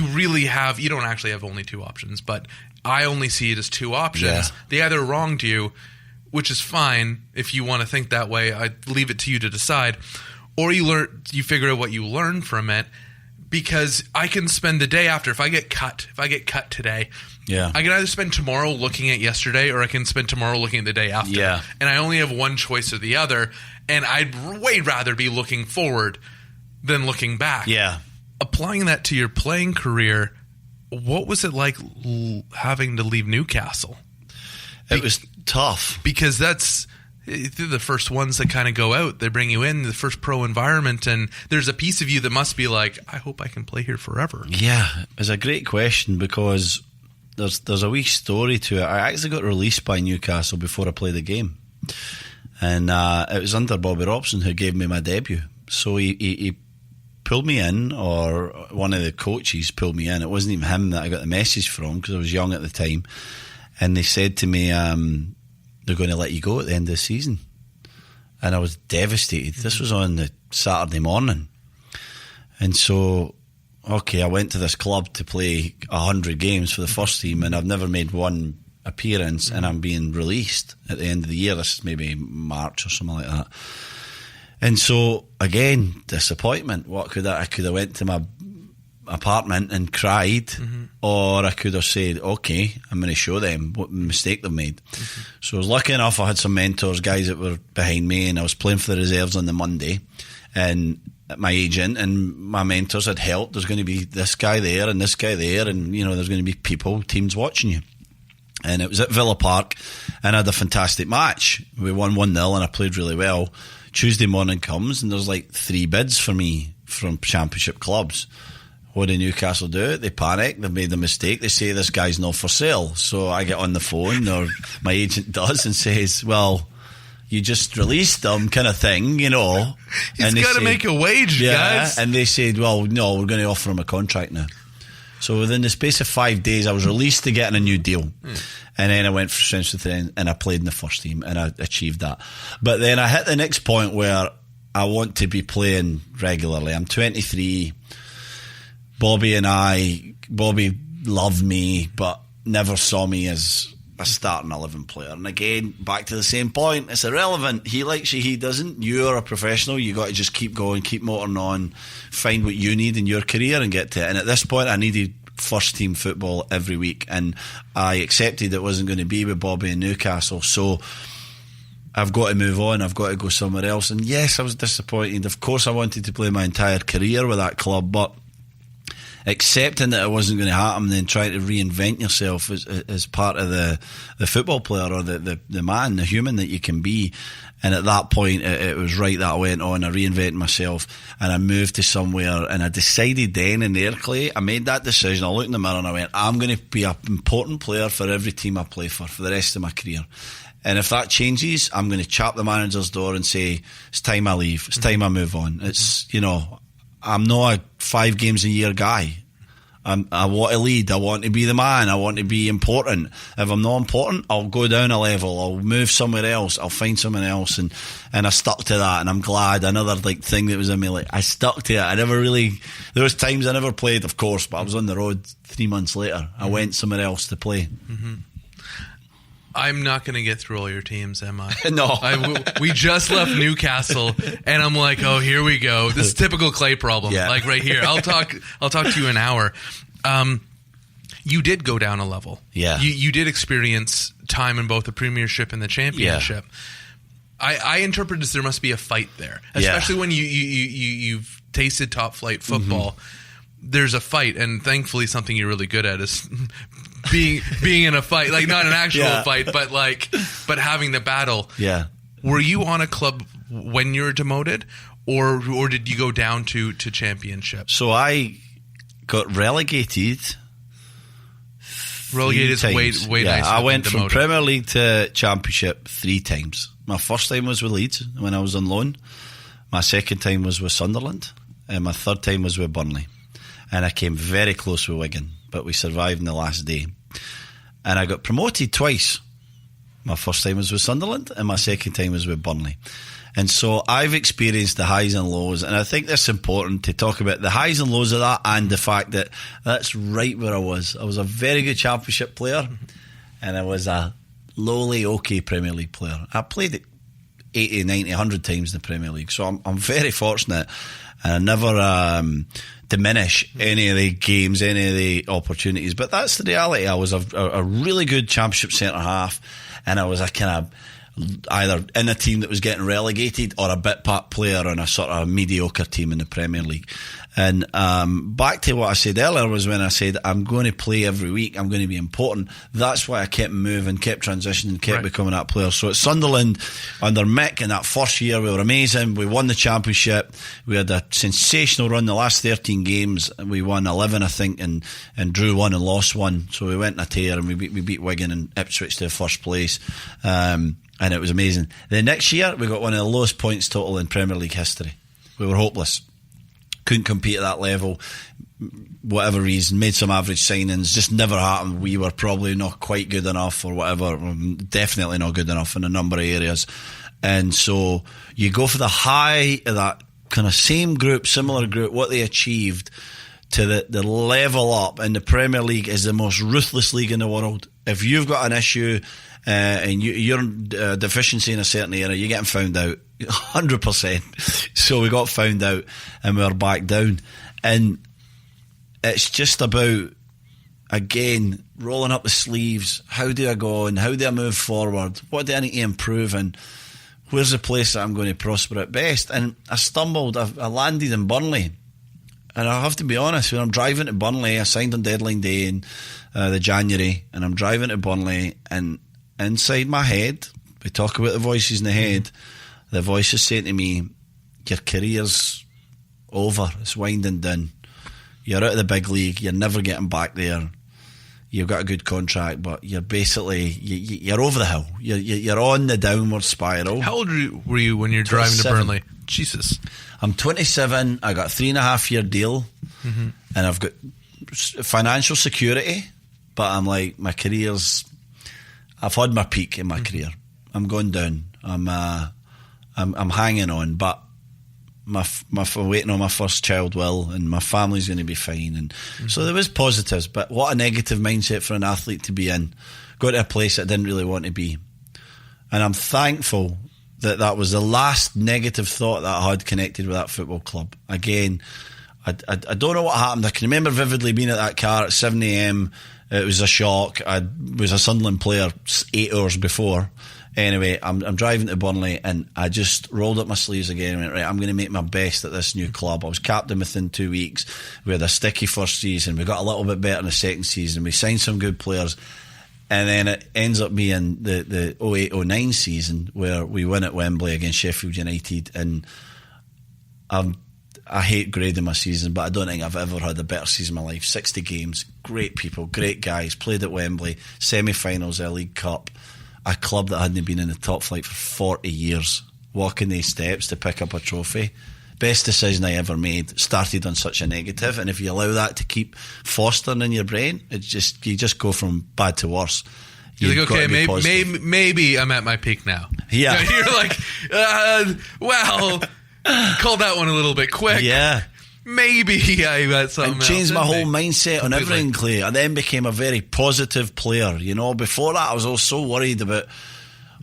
don't actually have only two options, but I only see it as two options. Yeah. They either wronged you, which is fine if you want to think that way. I leave it to you to decide, or you figure out what you learned from it. Because I can spend the day after, if I get cut today, yeah, I can either spend tomorrow looking at yesterday, or I can spend tomorrow looking at the day after. Yeah. And I only have one choice or the other, and I'd way rather be looking forward than looking back. Yeah. Applying that to your playing career, what was it like having to leave Newcastle? It was tough. Because they're the first ones that kind of go out. They bring you in, the first pro environment, and there's a piece of you that must be like, I hope I can play here forever. Yeah, it's a great question, because there's a wee story to it. I actually got released by Newcastle before I played the game, and it was under Bobby Robson who gave me my debut. So he pulled me in, or one of the coaches pulled me in. It wasn't even him that I got the message from, because I was young at the time, and they said to me, they're going to let you go at the end of the season. And I was devastated. This was on the Saturday morning. And so, okay, I went to this club to play 100 games for the first team, and I've never made one appearance, and I'm being released at the end of the year. This is maybe March or something like that. And so, again, disappointment. I could have went to my apartment and cried, or I could have said, okay, I'm going to show them what mistake they've made. So I was lucky enough, I had some mentors, guys that were behind me, and I was playing for the reserves on the Monday, and my agent and my mentors had helped. There's going to be this guy there and this guy there, and there's going to be teams watching you. And it was at Villa Park, and I had a fantastic match. We won 1-0, and I played really well. Tuesday morning comes, and there's like 3 bids for me from championship clubs. What did Newcastle do? They panic. They've made a mistake. They say this guy's not for sale. So I get on the phone, or my agent does, and says, well, you just released them, kind of thing, He's got to make a wage, guys. And they said, well, no, we're going to offer him a contract now. So within the space of 5 days, I was released to getting a new deal. And then I went for Strength and I played in the first team, and I achieved that. But then I hit the next point where I want to be playing regularly. I'm 23. Bobby loved me, but never saw me as a starting 11 player. And again, back to the same point, it's irrelevant. He likes you, he doesn't. You're a professional. You got to just keep going, keep motoring on, find what you need in your career and get to it. And at this point, I needed first team football every week, and I accepted it wasn't going to be with Bobby in Newcastle, so I've got to move on, I've got to go somewhere else. And yes, I was disappointed. Of course I wanted to play my entire career with that club, but accepting that it wasn't going to happen, and then trying to reinvent yourself as part of the football player, or the man, the human that you can be. And at that point it was right that I went on, I reinvented myself, and I moved to somewhere, and I decided then in there, Clay, I made that decision. I looked in the mirror and I went, I'm going to be an important player for every team I play for the rest of my career. And if that changes, I'm going to chap the manager's door and say, it's time I leave, it's time I move on. It's, I'm not a 5 games a year guy. I want to lead, I want to be the man, I want to be important. If I'm not important, I'll go down a level, I'll move somewhere else, I'll find someone else. And I stuck to that, and I'm glad. Another thing that was in me, I stuck to it. There was times I never played, of course, but I was on the road 3 months later. I went somewhere else to play. Mm-hmm. I'm not going to get through all your teams, am I? No. We just left Newcastle, and I'm like, oh, here we go. This is typical Clay problem. Yeah. Like right here. I'll talk to you an hour. You did go down a level. Yeah. You did experience time in both the Premiership and the Championship. Yeah. I interpret as there must be a fight there, especially when you've tasted top flight football. Mm-hmm. There's a fight, and thankfully something you're really good at is being in a fight, like not an actual fight, but having the battle. Yeah. Were you on a club when you were demoted, or did you go down to Championship? So I got relegated. Relegated is way nicer. I went from Premier League to Championship 3 times. My first time was with Leeds when I was on loan. My second time was with Sunderland, and my third time was with Burnley. And I came very close with Wigan, but we survived in the last day. And I got promoted twice. My first time was with Sunderland, and my second time was with Burnley. And so I've experienced the highs and lows, and I think that's important to talk about the highs and lows of that, and the fact that that's right where I was. I was a very good Championship player, and I was a lowly okay Premier League player. I played it 80, 90, 100 times in the Premier League, so I'm very fortunate, and I never diminish any of the games, any of the opportunities. But that's the reality. I was a really good Championship centre-half, and I was a kind of either in a team that was getting relegated or a bit part player on a sort of mediocre team in the Premier League. And back to what I said earlier was when I said I'm going to play every week, I'm going to be important. That's why I kept moving, kept transitioning, kept becoming that player. So at Sunderland under Mick in that first year, we were amazing. We won the Championship. We had a sensational run the last 13 games. We won 11, I think, and drew 1 and lost 1. So we went in a tear, and we beat Wigan and Ipswich to first place. And it was amazing. The next year, we got one of the lowest points total in Premier League history. We were hopeless. Couldn't compete at that level. Whatever reason, made some average signings, just never happened. We were probably not quite good enough or whatever. Definitely not good enough in a number of areas. And so you go for the high of that kind of same group, similar group, what they achieved, to the level up. And the Premier League is the most ruthless league in the world. If you've got an issue and you're deficiency in a certain area, you're getting found out 100%. So we got found out, and we were back down. And it's just about, again, rolling up the sleeves. How do I go on? How do I move forward? What do I need to improve? And where's the place that I'm going to prosper at best? And I stumbled. I landed in Burnley. And I have to be honest, when I'm driving to Burnley, I signed on deadline day in the January, and I'm driving to Burnley, and inside my head, we talk about the voices in the head, the voice is saying to me, your career's over, it's winding down, you're out of the big league, you're never getting back there, you've got a good contract, but you're basically, you're over the hill, you're on the downward spiral. How old were you when you're driving to Burnley? Jesus. I'm 27, I got a 3.5-year deal, and I've got financial security, but I'm like, my career's, I've had my peak in my career. I'm going down. I'm hanging on, but my waiting on my first Caldwell, and my family's going to be fine. And so there was positives, but what a negative mindset for an athlete to be in. Got to a place I didn't really want to be, and I'm thankful that was the last negative thought that I had connected with that football club. Again, I don't know what happened. I can remember vividly being at that car at 7 a.m. It was a shock. I was a Sunderland player 8 hours before. Anyway, I'm driving to Burnley, and I just rolled up my sleeves again and went, right, I'm going to make my best at this new club. I was captain within 2 weeks. We had a sticky first season. We got a little bit better in the second season. We signed some good players. And then it ends up being the 08-09 season where we win at Wembley against Sheffield United. And I hate grading my season, but I don't think I've ever had a better season in my life. 60 games, great people, great guys, played at Wembley, semi-finals of the League Cup, a club that hadn't been in the top flight for 40 years, walking these steps to pick up a trophy. Best decision I ever made. Started on such a negative, and if you allow that to keep fostering in your brain, you just go from bad to worse. You're like, okay, maybe I'm at my peak now. Yeah. You're like, well, called that one a little bit quick. Yeah. Maybe I got something else. Changed my whole mindset on everything, Clay. I then became a very positive player. You know, before that, I was all so worried about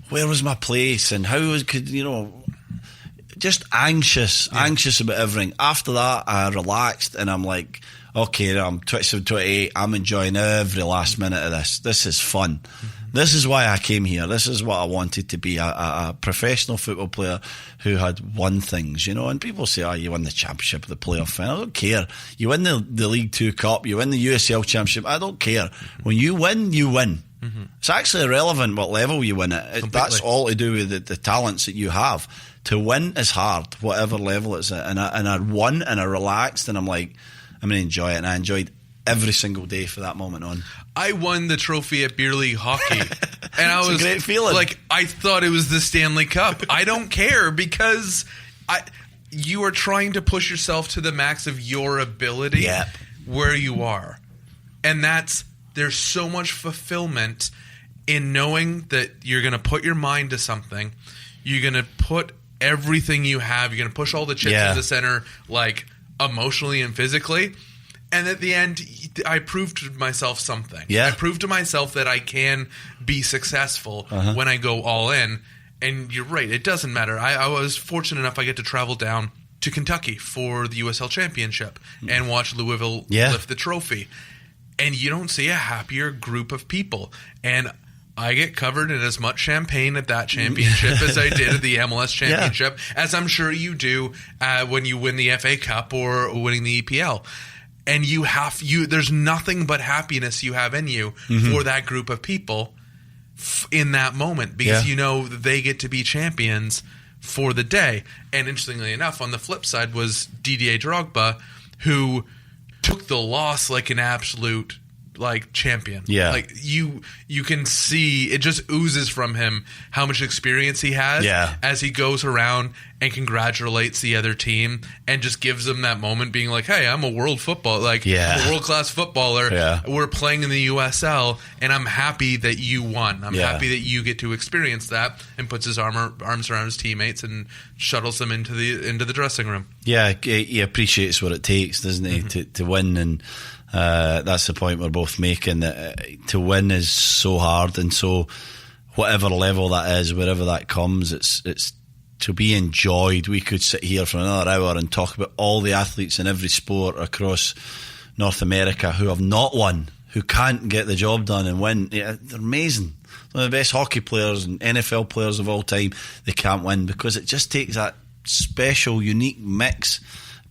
where was my place and how could, you know, just anxious about everything. After that, I relaxed and I'm like, okay, I'm 27, 28. I'm enjoying every last minute of this. This is fun. Mm-hmm. This is why I came here. This is what I wanted to be, a professional football player who had won things, you know. And people say, oh, you won the championship, the playoff final. I don't care. You win the League Two Cup, you win the USL Championship. I don't care. Mm-hmm. When you win, you win. Mm-hmm. It's actually irrelevant what level you win it. That's all to do with the talents that you have. To win is hard, whatever level it's at. And I won and I relaxed and I'm like, I'm going to enjoy it. And I enjoyed every single day for that moment on. I won the trophy at Beer League Hockey. And I was a great feeling. Like, I thought it was the Stanley Cup. I don't care because you are trying to push yourself to the max of your ability where you are. And there's so much fulfillment in knowing that you're going to put your mind to something. You're going to put everything you have. You're going to push all the chips in the center, like emotionally and physically. And at the end, I proved to myself something. Yeah. I proved to myself that I can be successful when I go all in. And you're right, it doesn't matter. I was fortunate enough I get to travel down to Kentucky for the USL Championship and watch Louisville lift the trophy. And you don't see a happier group of people. And I get covered in as much champagne at that championship as I did at the MLS Championship, as I'm sure you do when you win the FA Cup or winning the EPL. And there's nothing but happiness you have in you for that group of people in that moment because you know they get to be champions for the day. And interestingly enough, on the flip side was Didier Drogba, who took the loss like an absolute champion. Yeah. Like you can see it just oozes from him how much experience he has as he goes around and congratulates the other team and just gives them that moment being like, hey, I'm a I'm a world-class footballer. Yeah. We're playing in the USL and I'm happy that you won. I'm happy that you get to experience that, and puts his arms around his teammates and shuttles them into the dressing room. Yeah, he appreciates what it takes, doesn't he, to win, and that's the point we're both making, that to win is so hard, and so whatever level that is, wherever that comes, it's to be enjoyed. We could sit here for another hour and talk about all the athletes in every sport across North America who have not won, who can't get the job done and win. Yeah, they're amazing. Some of the best hockey players and NFL players of all time, they can't win because it just takes that special, unique mix,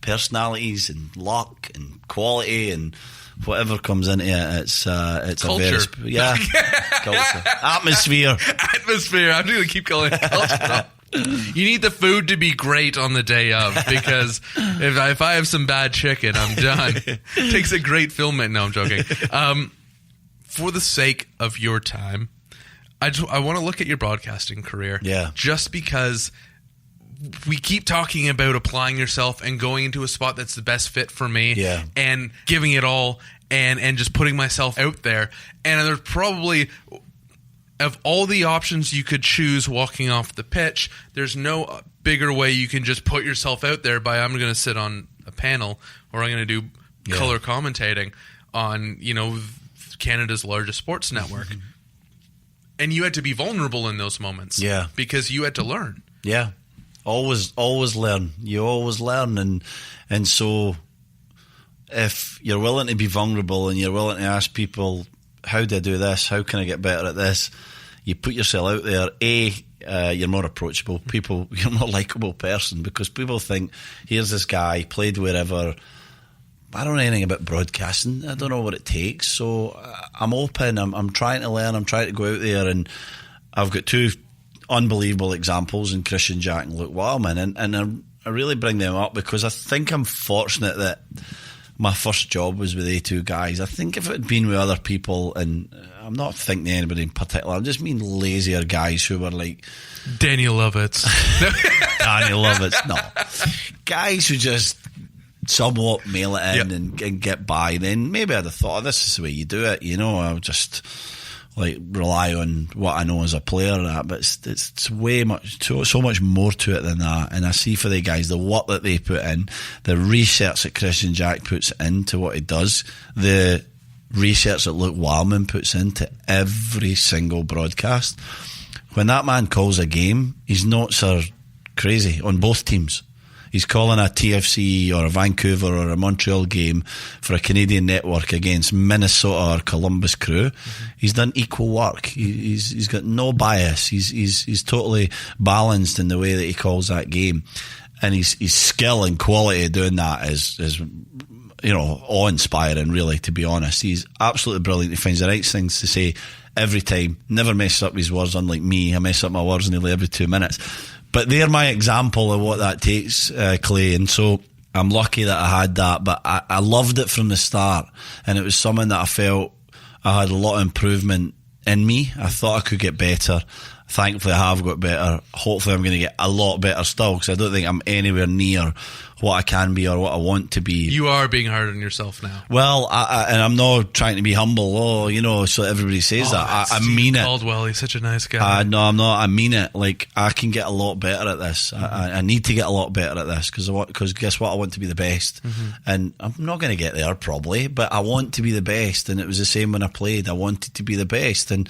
personalities and luck and quality and whatever comes into it. It's culture. A very culture, atmosphere. I'm going to keep calling it culture. You need the food to be great on the day of, because if I have some bad chicken, I'm done. It takes a great filmmaker. No, I'm joking. For the sake of your time, I want to look at your broadcasting career. Yeah. Just because we keep talking about applying yourself and going into a spot that's the best fit for me, and giving it all and just putting myself out there. And there's probably, of all the options you could choose walking off the pitch, there's no bigger way you can just put yourself out there by, I'm going to sit on a panel or I'm going to do color commentating on, Canada's largest sports network. And you had to be vulnerable in those moments. Yeah. Because you had to learn. Yeah. Always learn. You always learn. And so if you're willing to be vulnerable and you're willing to ask people, how do I do this? How can I get better at this? You put yourself out there. You're more approachable. You're a more likeable person, because people think, here's this guy, played wherever. I don't know anything about broadcasting. I don't know what it takes. So I'm open. I'm trying to learn. I'm trying to go out there, and I've got two unbelievable examples in Christian Jack and Luke Wildman, and I really bring them up because I think I'm fortunate that my first job was with A2 guys. I think if it had been with other people, and I'm not thinking of anybody in particular, I just mean lazier guys who were like Danny Lovitz. Danny Lovitz, no. Guys who just somewhat mail it in and get by, then maybe I'd have thought, oh, this is the way you do it, I would just like rely on what I know as a player, but it's way much, so much more to it than that. And I see for the guys, the work that they put in, the research that Christian Jack puts into what he does, the research that Luke Wildman puts into every single broadcast. When that man calls a game, his notes are crazy on both teams. He's calling a TFC or a Vancouver or a Montreal game for a Canadian network against Minnesota or Columbus Crew. Mm-hmm. He's done equal work. He's got no bias. He's totally balanced in the way that he calls that game, and his skill and quality of doing that is awe-inspiring. Really, to be honest, he's absolutely brilliant. He finds the right things to say every time. Never messes up his words. Unlike me, I mess up my words nearly every 2 minutes. But they're my example of what that takes, Clay. And so I'm lucky that I had that. But I loved it from the start. And it was something that I felt I had a lot of improvement in me. I thought I could get better. Thankfully, I have got better. Hopefully, I'm going to get a lot better still, because I don't think I'm anywhere near what I can be or what I want to be. You are being hard on yourself now. Well, and I'm not trying to be humble, so everybody says that. I mean it. Caldwell, he's such a nice guy. No, I'm not. I mean it. Like, I can get a lot better at this. Mm-hmm. I need to get a lot better at this, because guess what? I want to be the best. Mm-hmm. And I'm not going to get there probably, but I want to be the best. And it was the same when I played. I wanted to be the best. And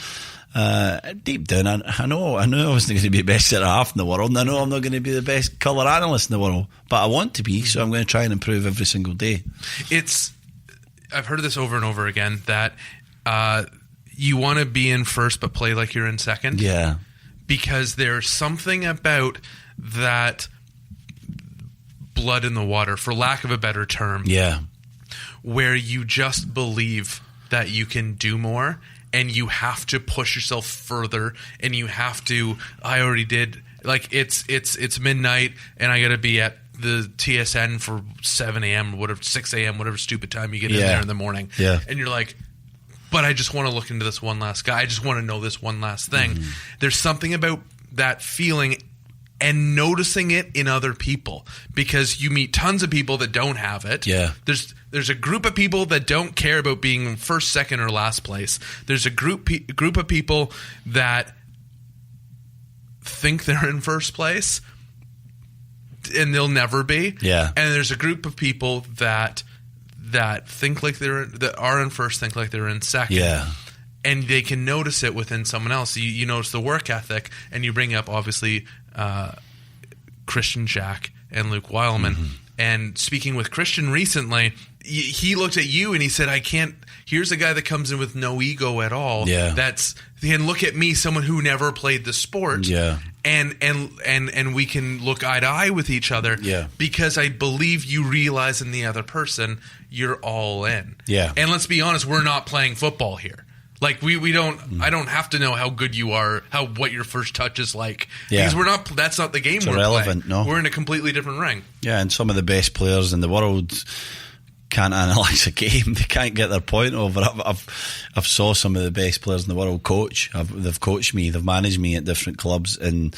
deep down, I know I wasn't going to be the best centre half in the world, and I know I'm not going to be the best colour analyst in the world, but I want to be, so I'm going to try and improve every single day. I've heard this over and over again, that you want to be in first but play like you're in second. Yeah. Because there's something about that blood in the water, for lack of a better term. Yeah. Where you just believe that you can do more, and you have to push yourself further, and you have to. I already did. Like, it's midnight, and I got to be at the TSN for 7 a.m. or whatever, 6 a.m. whatever stupid time you get in there in the morning. Yeah. And you're like, but I just want to look into this one last guy. I just want to know this one last thing. Mm-hmm. There's something about that feeling and noticing it in other people, because you meet tons of people that don't have it. Yeah. There's a group of people that don't care about being in first, second, or last place. There's a group of people that think they're in first place, and they'll never be. Yeah. And there's a group of people that think like that are in first, think like they're in second. Yeah. And they can notice it within someone else. You notice the work ethic, and you bring up, obviously, Christian Jack and Luke Wildman. Mm-hmm. And speaking with Christian recently, he looked at you and he said, here's a guy that comes in with no ego at all. Yeah. And look at me, someone who never played the sport. Yeah. And we can look eye to eye with each other. Yeah. Because I believe you realize in the other person, you're all in. Yeah. And let's be honest, we're not playing football here. Like, we don't. I don't have to know how good you are, what your first touch is like. Yeah. Because that's not the game it's we're irrelevant, playing. No. We're in a completely different ring. Yeah, and some of the best players in the world can't analyse a game. They can't get their point over. I've saw some of the best players in the world coach. They've coached me. They've managed me at different clubs, and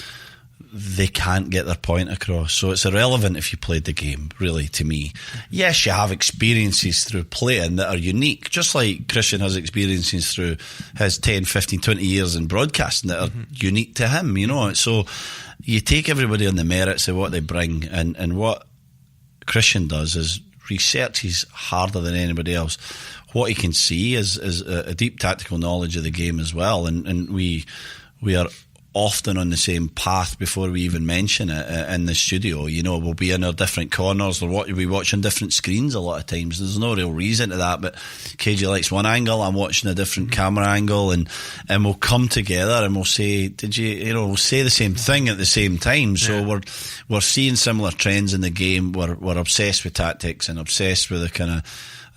they can't get their point across. So it's irrelevant if you played the game, really, to me. Yes, you have experiences through playing that are unique, just like Christian has experiences through his 10, 15, 20 years in broadcasting that are unique to him, So you take everybody on the merits of what they bring, and what Christian does is researches harder than anybody else. What he can see is a deep tactical knowledge of the game as well, and we are often on the same path before we even mention it in the studio. You know, we'll be in our different corners, or what we watch on different screens a lot of times. There's no real reason to that, but KJ likes one angle, I'm watching a different camera angle, and we'll come together and we'll say, we'll say the same thing at the same time. So we're seeing similar trends in the game. We're obsessed with tactics and obsessed with the kind of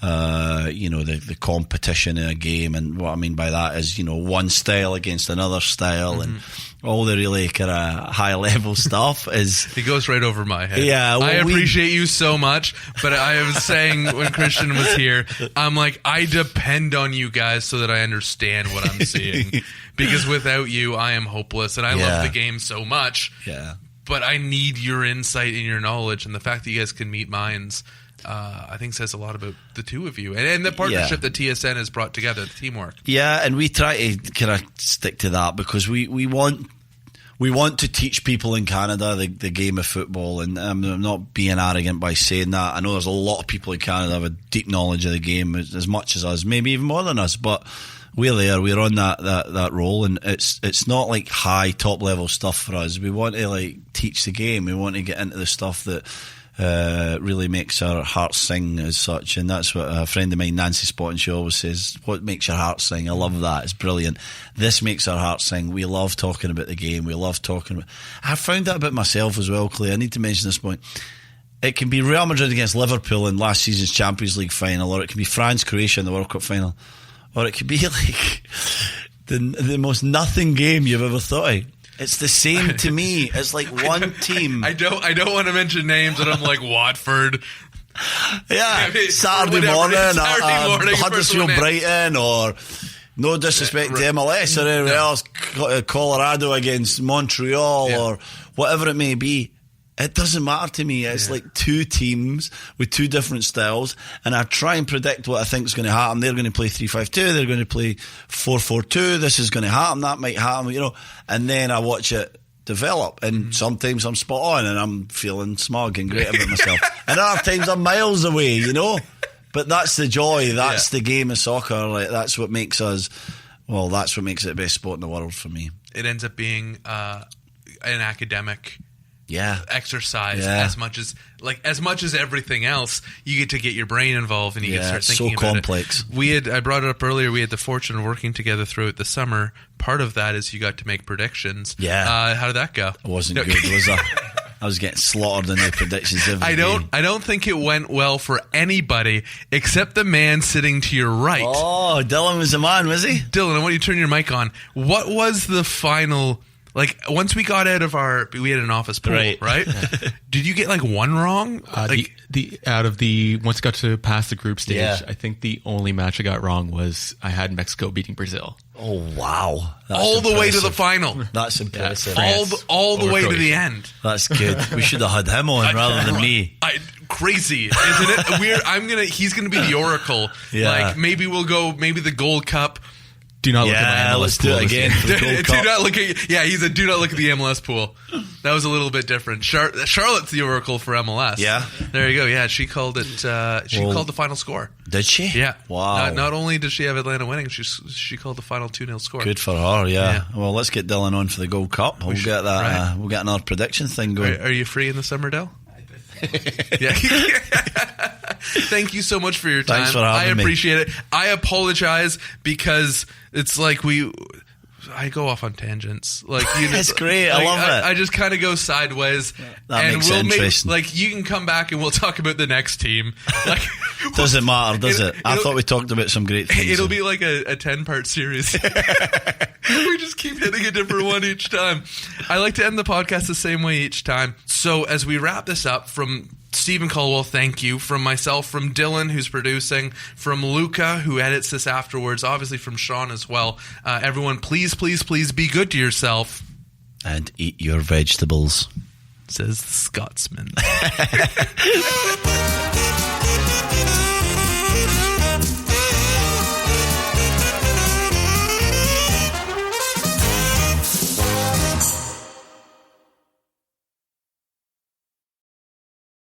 the competition in a game, and what I mean by that is, one style against another style, and all the really kind of high level stuff is. It goes right over my head. Yeah, I appreciate you so much, but I was saying when Christian was here, I'm like, I depend on you guys so that I understand what I'm seeing, because without you, I am hopeless, and I love the game so much. Yeah, but I need your insight and your knowledge, and the fact that you guys can meet minds. I think says a lot about the two of you and the partnership that TSN has brought together, the teamwork. Yeah, and we try to kind of stick to that because we want to teach people in Canada the game of football, and I'm not being arrogant by saying that. I know there's a lot of people in Canada who have a deep knowledge of the game as much as us, maybe even more than us, but we're there, we're on that role, and it's not like high top level stuff for us. We want to like teach the game, we want to get into the stuff that really makes our hearts sing as such, and that's what a friend of mine, Nancy Spotton, she always says, what makes your heart sing? I love that, it's brilliant. This makes our hearts sing. We love talking about the game, we love talking about... I found that about myself as well, Clay. I need to mention this point. It can be Real Madrid against Liverpool in last season's Champions League final, or it can be France-Croatia in the World Cup final, or it could be like the most nothing game you've ever thought of. It's the same to me. It's like one team. I don't want to mention names, but I'm like Watford. Yeah, Saturday morning, Huddersfield Brighton, or no disrespect to MLS or anyone else, Colorado against Montreal or whatever it may be. It doesn't matter to me. It's like two teams with two different styles, and I try and predict what I think is going to happen. They're going to play 3-5-2. They're going to play 4-4-2. This is going to happen. That might happen, and then I watch it develop, and sometimes I'm spot on and I'm feeling smug and great about myself, and other times I'm miles away, but that's the joy. That's the game of soccer. Like, that's what makes us, that's what makes it the best sport in the world for me. It ends up being an academic exercise as much as everything else. You get to get your brain involved, and you get to start thinking so about complex. I brought it up earlier, we had the fortune of working together throughout the summer. Part of that is you got to make predictions. How did that go? It wasn't good, was I? I was getting slaughtered in the predictions every day. I don't think it went well for anybody except the man sitting to your right. Oh, Dylan was the man, was he? Dylan, I want you to turn your mic on. What was the final... Like, once we got out of we had an office pool, right? Did you get like one wrong? Once it got to past the group stage, I think the only match I got wrong was I had Mexico beating Brazil. Oh, wow. All the way to the final. That's impressive. All the way to the end. That's good. We should have had him on rather than me. Crazy, isn't it? He's gonna be the oracle. Like, maybe the Gold Cup. Do not look at my MLS let's pool do it again. Do not look at. He said, "Do not look at the MLS pool." That was a little bit different. Charlotte's the oracle for MLS. Yeah, there you go. Yeah, she called it. Called the final score. Did she? Yeah. Wow. Not only did she have Atlanta winning, she called the final 2-0 score. Good for her. Yeah. Well, let's get Dylan on for the Gold Cup. We'll get that. Right. We'll get another prediction thing going. Are you free in the summer, Del? Yeah. Thank you so much for your time. Thanks for having me. I appreciate it. I apologize because it's like I go off on tangents. Like, it's great. I love it. I just kind of go sideways. That makes it interesting. You can come back and we'll talk about the next team. Doesn't matter, does it? I thought we talked about some great things. It'll be like a 10-part series. We just keep hitting a different one each time. I like to end the podcast the same way each time. So as we wrap this up, from Stephen Caldwell, thank you. From myself, from Dylan, who's producing, from Luca, who edits this afterwards, obviously from Sean as well. Everyone, please, please, please be good to yourself. And eat your vegetables. Says the Scotsman.